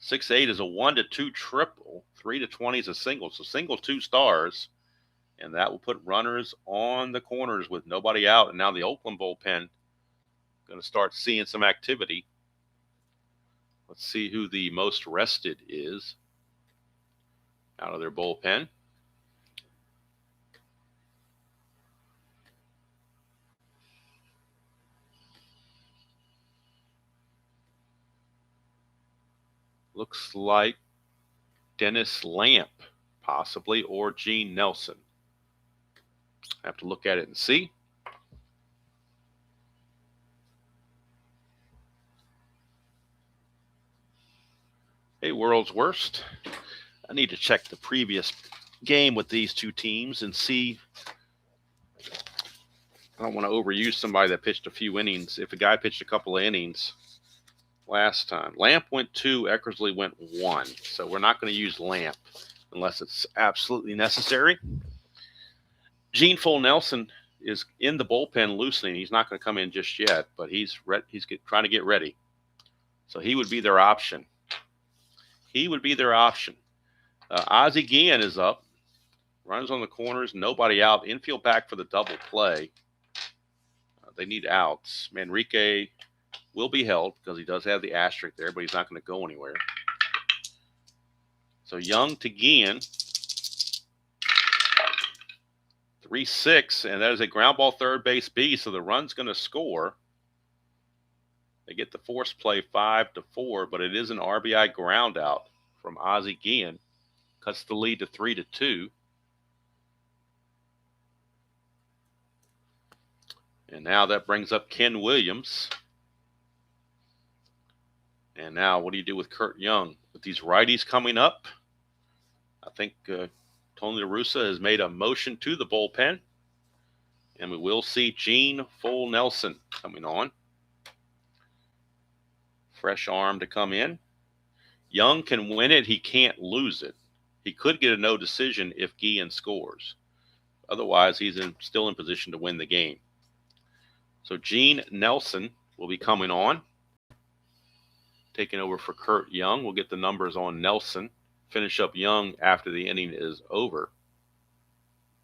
6-8 is a 1-2 triple. 3-20 is a single. So single 2 stars, and that will put runners on the corners with nobody out. And now the Oakland bullpen going to start seeing some activity. Let's see who the most rested is out of their bullpen. Looks like Dennis Lamp, possibly, or Gene Nelson. I have to look at it and see. Hey, world's worst. I need to check the previous game with these 2 teams and see. I don't want to overuse somebody that pitched a few innings. If a guy pitched a couple of innings last time. Lamp went 2, Eckersley went 1. So we're not going to use Lamp unless it's absolutely necessary. Gene Full Nelson is in the bullpen loosening. He's not going to come in just yet, but he's trying to get ready. So he would be their option. Ozzie Guillen is up. Runs on the corners, nobody out. Infield back for the double play. They need outs. Manrique will be held because he does have the asterisk there, but he's not going to go anywhere. So Young to Guillen. 3-6, and that is a ground ball third base B, so the run's going to score. They get the force play 5-4, but it is an RBI ground out from Ozzie Guillen. Cuts the lead to 3-2. And now that brings up Ken Williams. And now what do you do with Kurt Young? With these righties coming up, I think Tony La Russa has made a motion to the bullpen. And we will see Gene Full Nelson coming on. Fresh arm to come in. Young can win it. He can't lose it. He could get a no decision if Guillen scores. Otherwise, he's still in position to win the game. So Gene Nelson will be coming on. Taking over for Kurt Young. We'll get the numbers on Nelson. Finish up Young after the inning is over.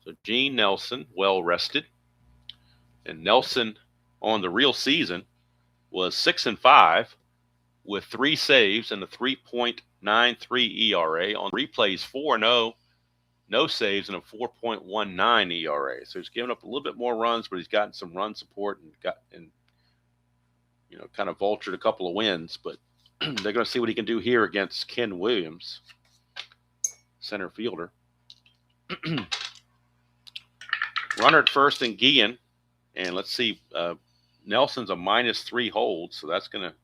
So Gene Nelson, well rested. And Nelson on the real season was 6-5 with 3 saves and a 3.93 ERA. On replays 4-0 no saves, and a 4.19 ERA. So he's given up a little bit more runs, but he's gotten some run support and kind of vultured a couple of wins. But they're going to see what he can do here against Ken Williams, center fielder. Runner at first in Guillen, and let's see, Nelson's a -3 hold, so that's going to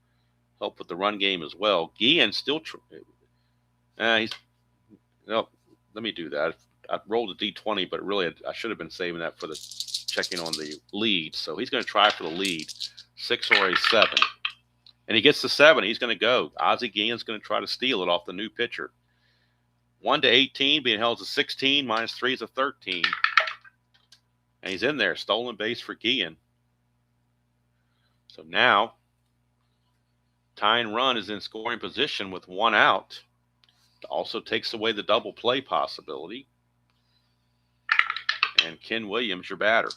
help with the run game as well. Guillen still, let me do that. I rolled a D20, but really I should have been saving that for the checking on the lead. So he's going to try for the lead, 6 or a 7. And he gets the 7. He's going to go. Ozzie Guillen's going to try to steal it off the new pitcher. 1 to 18, being held as a 16, -3 is a 13. And he's in there, stolen base for Guillen. So now, tying run is in scoring position with 1 out. It also takes away the double play possibility. And Ken Williams, your batter.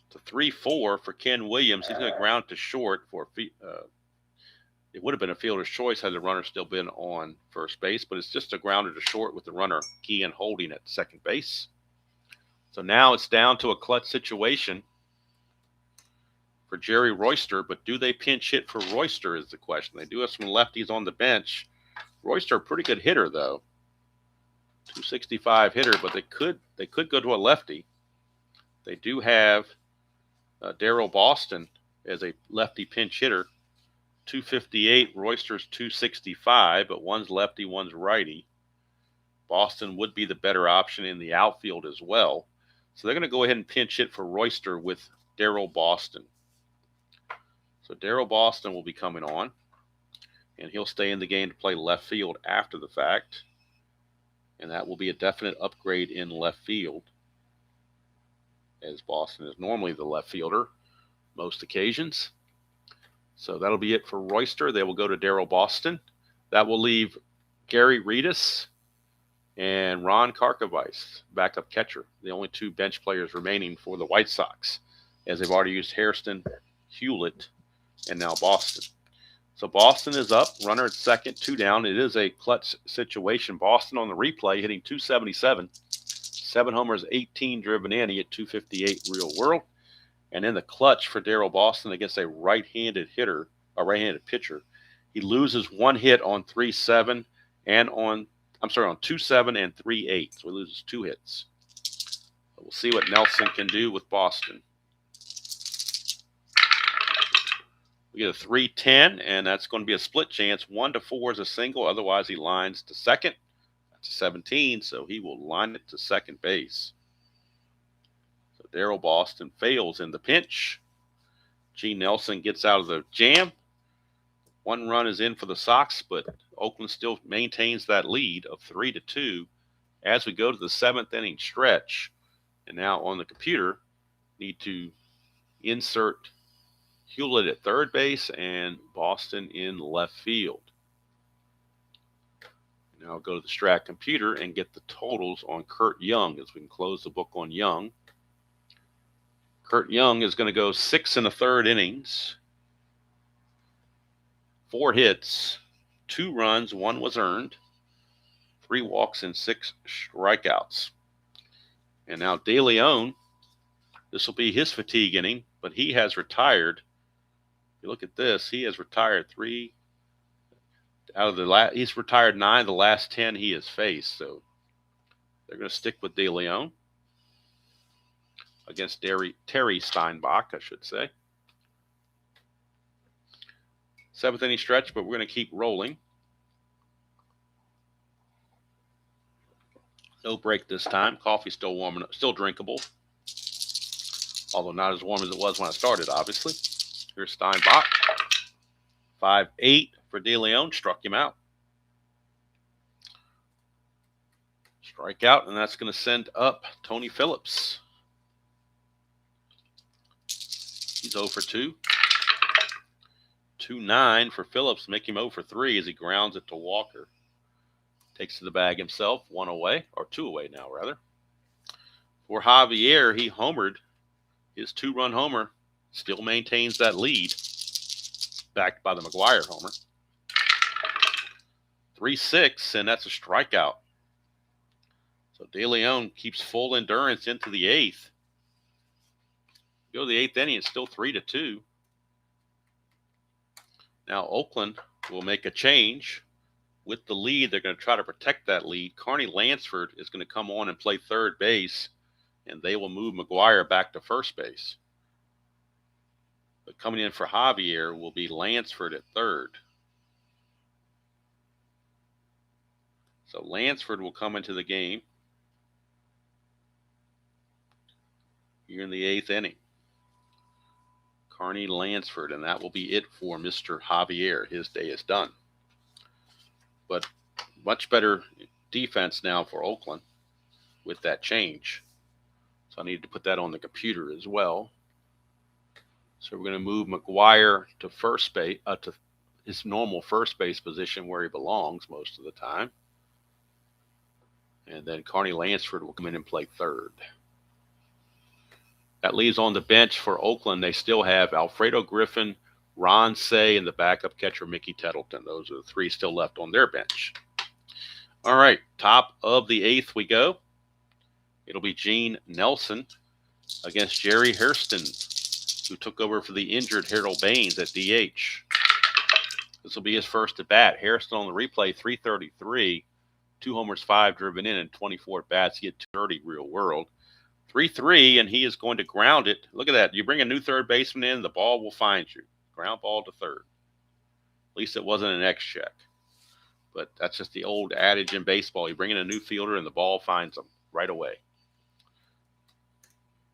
It's a 3-4 for Ken Williams. He's going to ground to short for it would have been a fielder's choice had the runner still been on first base, but it's just a grounder to short with the runner Guillen holding at second base. So now it's down to a clutch situation for Jerry Royster, but do they pinch hit for Royster is the question. They do have some lefties on the bench. Royster, a pretty good hitter, though. 265 hitter, but they could go to a lefty. They do have Darryl Boston as a lefty pinch hitter. 258, Royster's 265, but one's lefty, one's righty. Boston would be the better option in the outfield as well. So they're going to go ahead and pinch hit for Royster with Darryl Boston. So Darryl Boston will be coming on, and he'll stay in the game to play left field after the fact. And that will be a definite upgrade in left field, as Boston is normally the left fielder most occasions. So that'll be it for Royster. They will go to Darryl Boston. That will leave Gary Redus and Ron Karkovice, backup catcher, the only 2 bench players remaining for the White Sox, as they've already used Hairston, Hewlett, and now Boston. So Boston is up, runner at second, 2 down. It is a clutch situation. Boston on the replay hitting 277, 7 homers, 18 driven in. He hit 258 real world. And in the clutch for Darryl Boston against a right-handed pitcher, he loses 1 hit on 3-7 and on 2-7 and 3-8. So he loses 2 hits. So we'll see what Nelson can do with Boston. We get a 3-10, and that's going to be a split chance. 1 to 4 is a single. Otherwise, he lines to second. That's a 17, so he will line it to second base. Darryl Boston fails in the pinch. Gene Nelson gets out of the jam. 1 run is in for the Sox, but Oakland still maintains that lead of 3-2 as we go to the 7th inning stretch. And now on the computer, need to insert Hewlett at third base and Boston in left field. Now I'll go to the Strat computer and get the totals on Kurt Young as we can close the book on Young. Kurt Young is going to go 6 1/3 innings, 4 hits, 2 runs, 1 was earned, 3 walks, and 6 strikeouts. And now De Leon, this will be his fatigue inning, but he has retired. If you look at this, he has retired 3 out of the he's retired 9 of the last 10 he has faced. So they're going to stick with De Leon against Terry Steinbach, I should say. 7th inning stretch, but we're going to keep rolling. No break this time. Coffee still warm, still drinkable, although not as warm as it was when I started, obviously. Here's Steinbach. 5-8 for De Leon, struck him out. Strikeout, and that's going to send up Tony Phillips. He's 0 for 2. 2-9 for Phillips, make him 0 for 3 as he grounds it to Walker. Takes to the bag himself, 1 away, or 2 away now, rather. For Javier, he homered. His 2-run homer still maintains that lead, backed by the McGuire homer. 3-6, and that's a strikeout. So De Leon keeps full endurance into the 8th. Go to the 8th inning, it's still 3-2. Now Oakland will make a change. With the lead, they're going to try to protect that lead. Carney Lansford is going to come on and play third base, and they will move McGuire back to first base. But coming in for Javier will be Lansford at third. So Lansford will come into the game here in the 8th inning. Carney Lansford, and that will be it for Mr. Javier. His day is done. But much better defense now for Oakland with that change. So I needed to put that on the computer as well. So we're going to move McGuire to first base, to his normal first base position where he belongs most of the time. And then Carney Lansford will come in and play third. That leaves on the bench for Oakland, they still have Alfredo Griffin, Ron Say, and the backup catcher Mickey Tettleton. Those are the 3 still left on their bench. All right, top of the 8th we go. It'll be Gene Nelson against Jerry Hairston, who took over for the injured Harold Baines at DH. This will be his first at bat. Hairston on the replay, 333, 2 homers, 5 driven in, and 24 at bats. He had 230 real world. 3-3, and he is going to ground it. Look at that. You bring a new third baseman in, the ball will find you. Ground ball to third. At least it wasn't an X check. But that's just the old adage in baseball. You bring in a new fielder, and the ball finds him right away.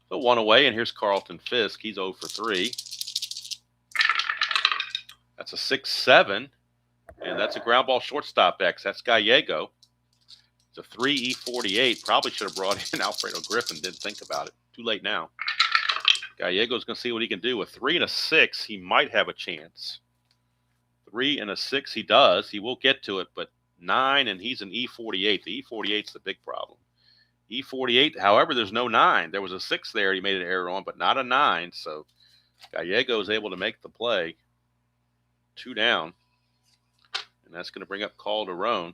So 1 away, and here's Carlton Fisk. He's 0 for 3. That's a 6-7, and that's a ground ball shortstop X. That's Gallego. It's a 3E48. Probably should have brought in Alfredo Griffin. Didn't think about it. Too late now. Gallego's going to see what he can do. With 3 and a 6, he might have a chance. 3 and a 6, he does. He will get to it, but 9, and he's an E48. The E48's the big problem. E48, however, there's no 9. There was a 6 there he made an error on, but not a 9. So Gallego is able to make the play. 2 down. And that's going to bring up Calderon.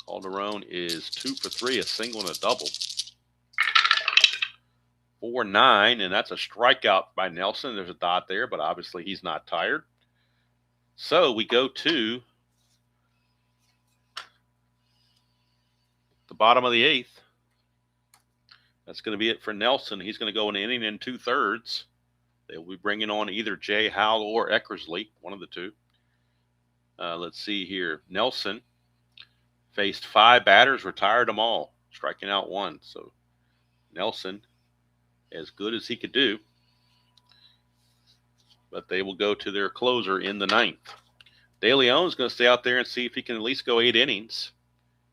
Calderon is 2 for 3, a single and a double. 4-9, and that's a strikeout by Nelson. There's a dot there, but obviously he's not tired. So we go to the bottom of the 8th. That's going to be it for Nelson. He's going to go an inning and 2/3. They'll be bringing on either Jay Howell or Eckersley, one of the two. Let's see here. Nelson faced 5 batters, retired them all, striking out 1. So Nelson, as good as he could do. But they will go to their closer in the 9th. De Leon is going to stay out there and see if he can at least go 8 innings.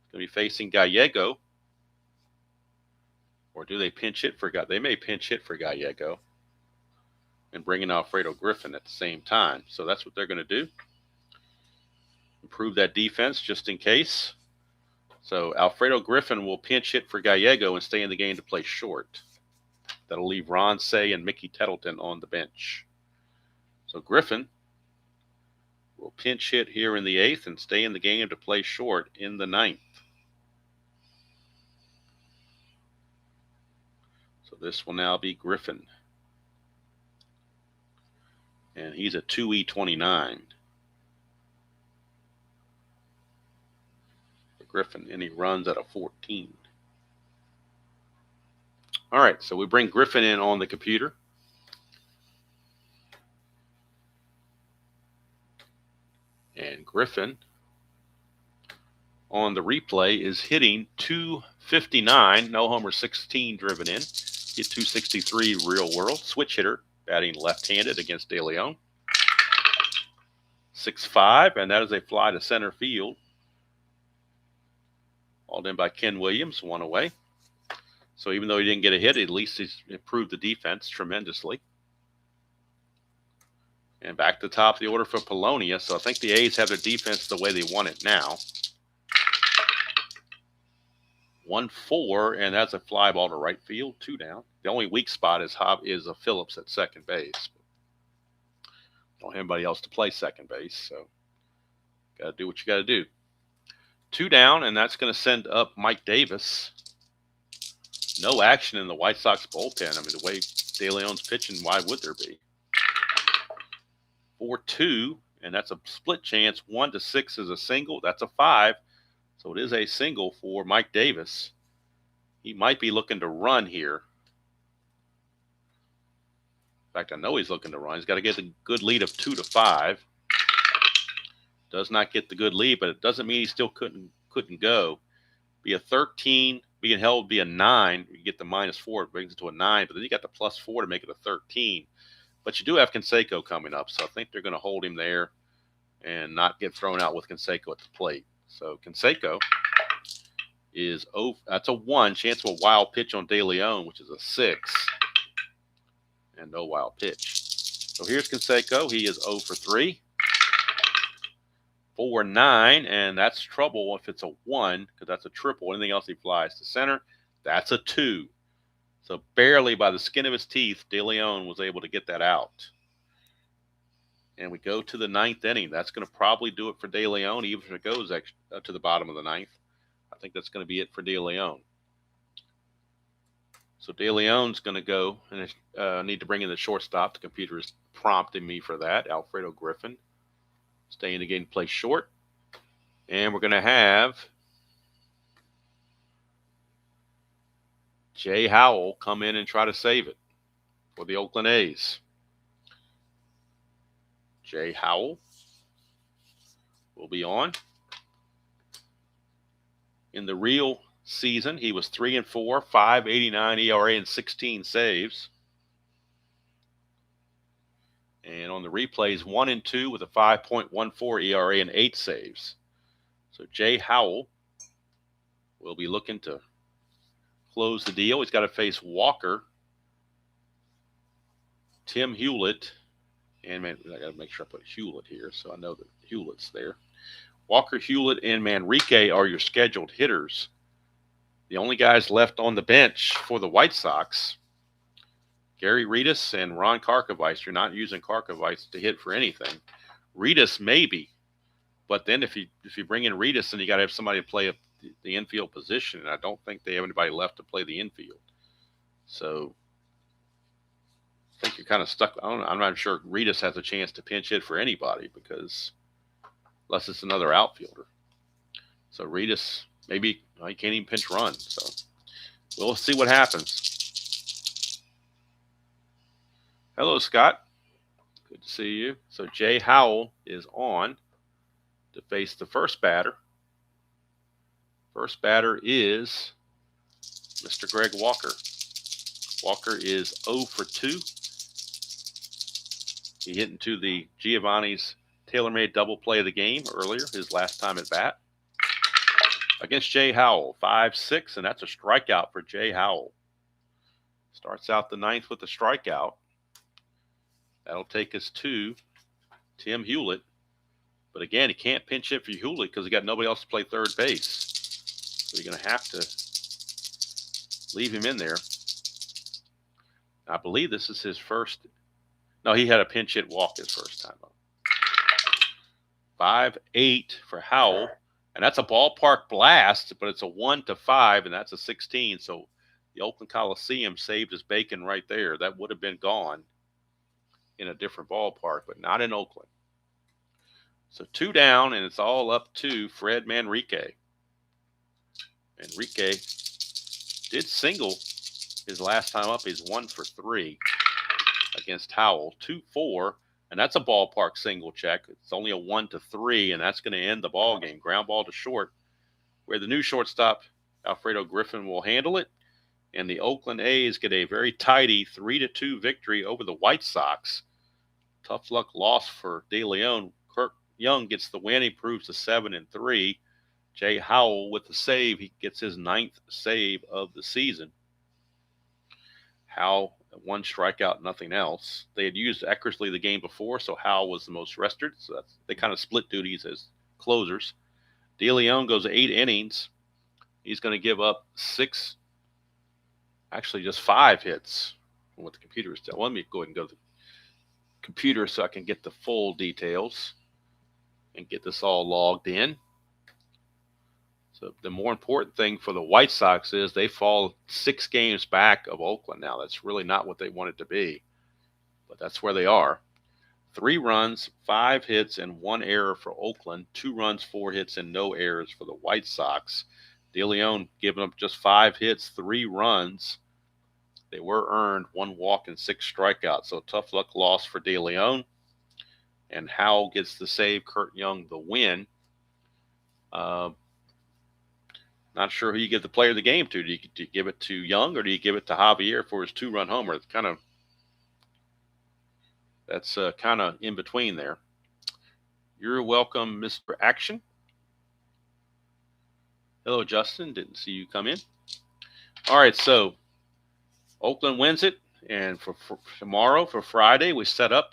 He's going to be facing Gallego. Or do they pinch hit for Gallego? They may pinch hit for Gallego and bring in Alfredo Griffin at the same time. So that's what they're going to do. Improve that defense just in case. So Alfredo Griffin will pinch hit for Gallego and stay in the game to play short. That'll leave Ron Say and Mickey Tettleton on the bench. So Griffin will pinch hit here in the 8th and stay in the game to play short in the 9th. So this will now be Griffin. And he's a 2E29. For Griffin, and he runs at a 14. All right, so we bring Griffin in on the computer. And Griffin on the replay is hitting 259, no homer, 16 driven in. Hit 263 real world. Switch hitter, batting left-handed against De Leon. 6-5, and that is a fly to center field. Hauled in by Ken Williams, 1 away. So even though he didn't get a hit, at least he's improved the defense tremendously. And back to the top of the order for Polonia. So I think the A's have their defense the way they want it now. 1-4, and that's a fly ball to right field, 2 down. The only weak spot is a Phillips at second base. Don't have anybody else to play second base, so got to do what you got to do. 2 down, and that's going to send up Mike Davis. No action in the White Sox bullpen. I mean, the way De Leon's pitching, why would there be? 4-2, and that's a split chance. 1-6 is a single. That's a 5. So it is a single for Mike Davis. He might be looking to run here. In fact, I know he's looking to run. He's got to get a good lead of 2-5. Does not get the good lead, but it doesn't mean he still couldn't go. Be a 13, being held be a 9. You get the -4, it brings it to a 9, but then you got the +4 to make it a 13. But you do have Canseco coming up, so I think they're going to hold him there and not get thrown out with Canseco at the plate. So Canseco is that's a 1, chance of a wild pitch on De Leon, which is a 6, and no wild pitch. So here's Canseco. He is 0 for 3. 4-9, and that's trouble if it's a 1, because that's a triple. Anything else he flies to center, that's a 2. So barely by the skin of his teeth, De Leon was able to get that out. And we go to the 9th inning. That's going to probably do it for De Leon, even if it goes to the bottom of the 9th. I think that's going to be it for De Leon. So De Leon's going to go, and I need to bring in the shortstop. The computer is prompting me for that. Alfredo Griffin. Stay in the game, play short. And we're going to have Jay Howell come in and try to save it for the Oakland A's. Jay Howell will be on. In the real season, he was 3-4, 5.89 ERA, and 16 saves. And on the replays, 1-2 with a 5.14 ERA and 8 saves. So Jay Howell will be looking to close the deal. He's got to face Walker, Tim Hewlett, and man, I got to make sure I put Hewlett here so I know that Hewlett's there. Walker, Hewlett, and Manrique are your scheduled hitters. The only guys left on the bench for the White Sox, Gary Redus and Ron Karkovice. You're not using Karkovice to hit for anything. Redus maybe, but then if you bring in Redus, then you got to have somebody to play the infield position, and I don't think they have anybody left to play the infield. So I think you're kind of stuck. I'm not sure Redus has a chance to pinch hit for anybody, because unless it's another outfielder. So Redus, maybe he can't even pinch run. So we'll see what happens. Hello, Scott. Good to see you. So Jay Howell is on to face the first batter. First batter is Mr. Greg Walker. Walker is 0 for 2. He hit into the Giovanni's tailor-made double play of the game earlier, his last time at bat. Against Jay Howell, 5-6, and that's a strikeout for Jay Howell. Starts out the 9th with a strikeout. That'll take us to Tim Hewlett. But again, he can't pinch hit for Hewlett because he got nobody else to play third base. So you're going to have to leave him in there. I believe this is his first. No, he had a pinch hit walk his first time up. 5-8 for Howell. And that's a ballpark blast, but it's a 1-5, and that's a 16. So the Oakland Coliseum saved his bacon right there. That would have been gone in a different ballpark, but not in Oakland. So 2 down, and it's all up to Fred Manrique. Manrique did single his last time up. He's 1 for 3 against Howell. 2-4, and that's a ballpark single check. It's only a 1-3, and that's going to end the ball game. Ground ball to short, where the new shortstop, Alfredo Griffin, will handle it. And the Oakland A's get a very tidy 3-2 victory over the White Sox. Tough luck loss for De Leon. Kirk Young gets the win. He improves to 7-3. Jay Howell with the save. He gets his 9th save of the season. Howell, 1 strikeout, nothing else. They had used Eckersley the game before, so Howell was the most rested. So they kind of split duties as closers. De Leon goes 8 innings. He's going to give up 6. Actually, just 5 hits from what the computer is telling. Let me go ahead and go to the computer so I can get the full details and get this all logged in. So the more important thing for the White Sox is they fall 6 games back of Oakland now. That's really not what they wanted to be, but that's where they are. 3 runs, 5 hits, and 1 error for Oakland. 2 runs, 4 hits, and no errors for the White Sox. De Leon giving up just 5 hits, 3 runs. They were earned, 1 walk and 6 strikeouts. So tough luck loss for De Leon. And Howell gets the save, Kurt Young the win. Not sure who you give the player of the game to. Do you give it to Young or do you give it to Javier for his 2-run homer? It's that's kind of in between there. You're welcome, Mr. Action. Hello, Justin. Didn't see you come in. All right, so Oakland wins it, and for tomorrow, for Friday, we set up.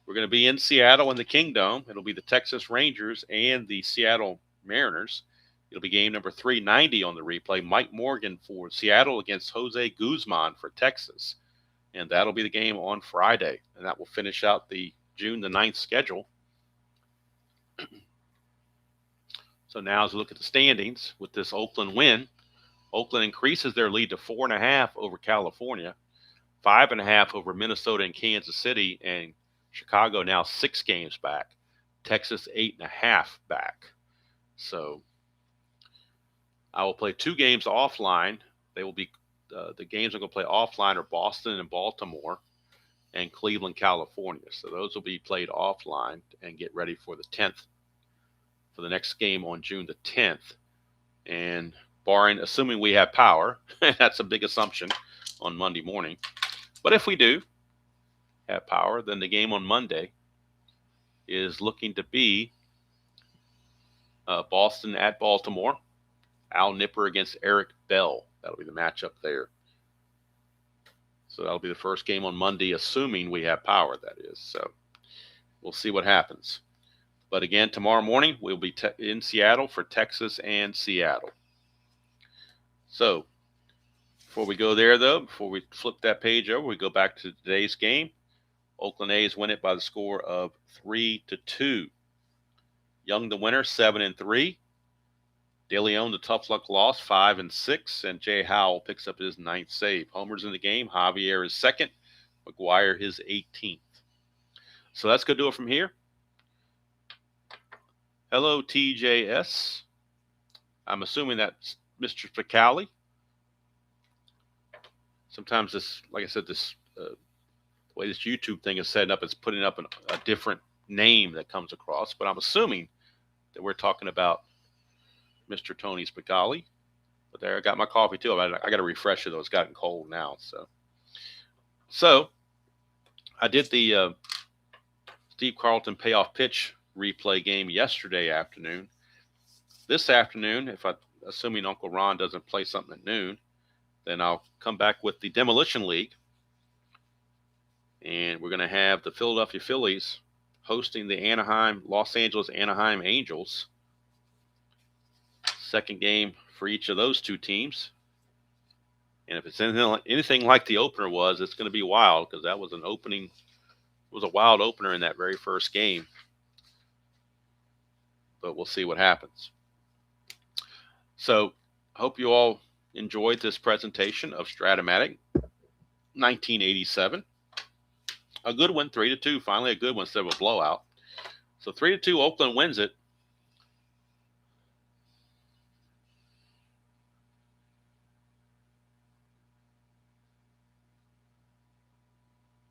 We're going to be in Seattle in the Kingdome. It'll be the Texas Rangers and the Seattle Mariners. It'll be game number 390 on the replay. Mike Morgan for Seattle against Jose Guzman for Texas. And that'll be the game on Friday. And that will finish out the June the 9th schedule. So now as we look at the standings with this Oakland win, Oakland increases their lead to 4.5 over California, 5.5 over Minnesota and Kansas City, and Chicago now 6 games back. Texas 8.5 back. So I will play 2 games offline. They will be the games I'm going to play offline are Boston and Baltimore and Cleveland, California. So those will be played offline and get ready for the 10th, for the next game on June the 10th. And assuming we have power, that's a big assumption on Monday morning. But if we do have power, then the game on Monday is looking to be Boston at Baltimore. Al Nipper against Eric Bell. That'll be the matchup there. So that'll be the first game on Monday, assuming we have power, that is. So we'll see what happens. But again, tomorrow morning, we'll be in Seattle for Texas and Seattle. So before we go there, though, before we flip that page over, we go back to today's game. Oakland A's win it by the score of 3-2. Young the winner, 7-3. De Leon, the tough luck loss, 5-6, and Jay Howell picks up his 9th save. Homers in the game. Javier is 2nd. McGuire his 18th. So that's going to do it from here. Hello, TJS. I'm assuming that's Mr. Spicali. Sometimes this, like I said, this the way this YouTube thing is set up, it's putting up a different name that comes across. But I'm assuming that we're talking about Mr. Tony Spicali. But there, I got my coffee too. I got to refresh it though. It's gotten cold now. So I did the Steve Carlton payoff pitch replay game yesterday afternoon. This afternoon, assuming Uncle Ron doesn't play something at noon, then I'll come back with the Demolition League. And we're going to have the Philadelphia Phillies hosting the Los Angeles Anaheim Angels. Second game for each of those 2 teams. And if it's anything like the opener was, it's going to be wild because that was it was a wild opener in that very first game. But we'll see what happens. So I hope you all enjoyed this presentation of Strat-O-Matic 1987. A good one, 3-2. Finally a good one instead of a blowout. So 3-2, Oakland wins it.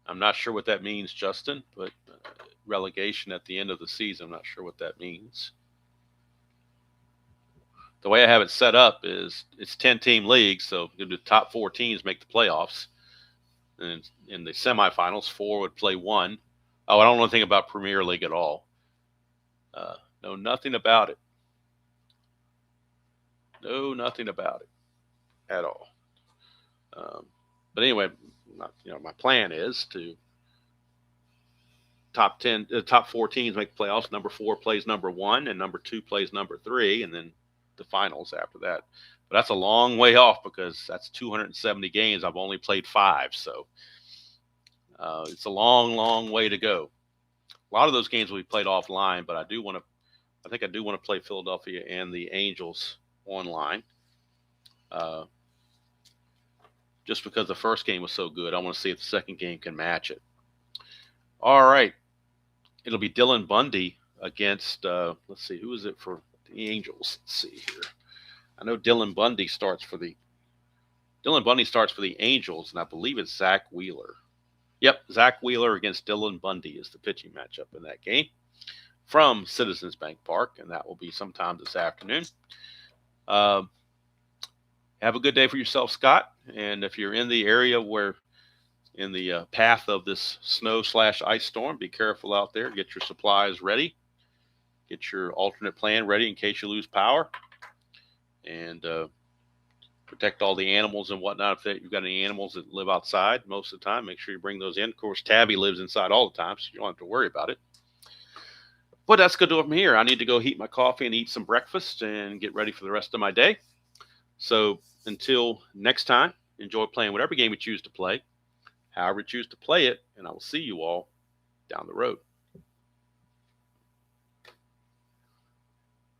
I'm not sure what that means, Justin, but relegation at the end of the season, I'm not sure what that means. The way I have it set up is it's 10-team league, so the top 4 teams make the playoffs. And in the semifinals, 4 would play 1. Oh, I don't know anything about Premier League at all. Know nothing about it. Know nothing about it at all. But anyway, my plan is to top 4 teams make the playoffs. Number 4 plays number 1, and number 2 plays number 3, and then the finals after that. But that's a long way off because that's 270 games. I've only played 5, so It's a long, long way to go. A lot of those games will be played offline, but I think I do want to play Philadelphia and the Angels online. Just because the first game was so good, I want to see if the second game can match it. All right. It'll be Dylan Bundy against, let's see, who is it for the Angels? Let's see here. I know Dylan Bundy starts for the Angels, and I believe it's Zach Wheeler. Yep, Zach Wheeler against Dylan Bundy is the pitching matchup in that game from Citizens Bank Park, and that will be sometime this afternoon. Have a good day for yourself, Scott. And if you're in the area in the path of this snow/ice storm, be careful out there. Get your supplies ready. Get your alternate plan ready in case you lose power. And protect all the animals and whatnot. If you've got any animals that live outside most of the time, make sure you bring those in. Of course, Tabby lives inside all the time, so you don't have to worry about it. But that's going to do it from here. I need to go heat my coffee and eat some breakfast and get ready for the rest of my day. So until next time, enjoy playing whatever game you choose to play, however you choose to play it, and I will see you all down the road.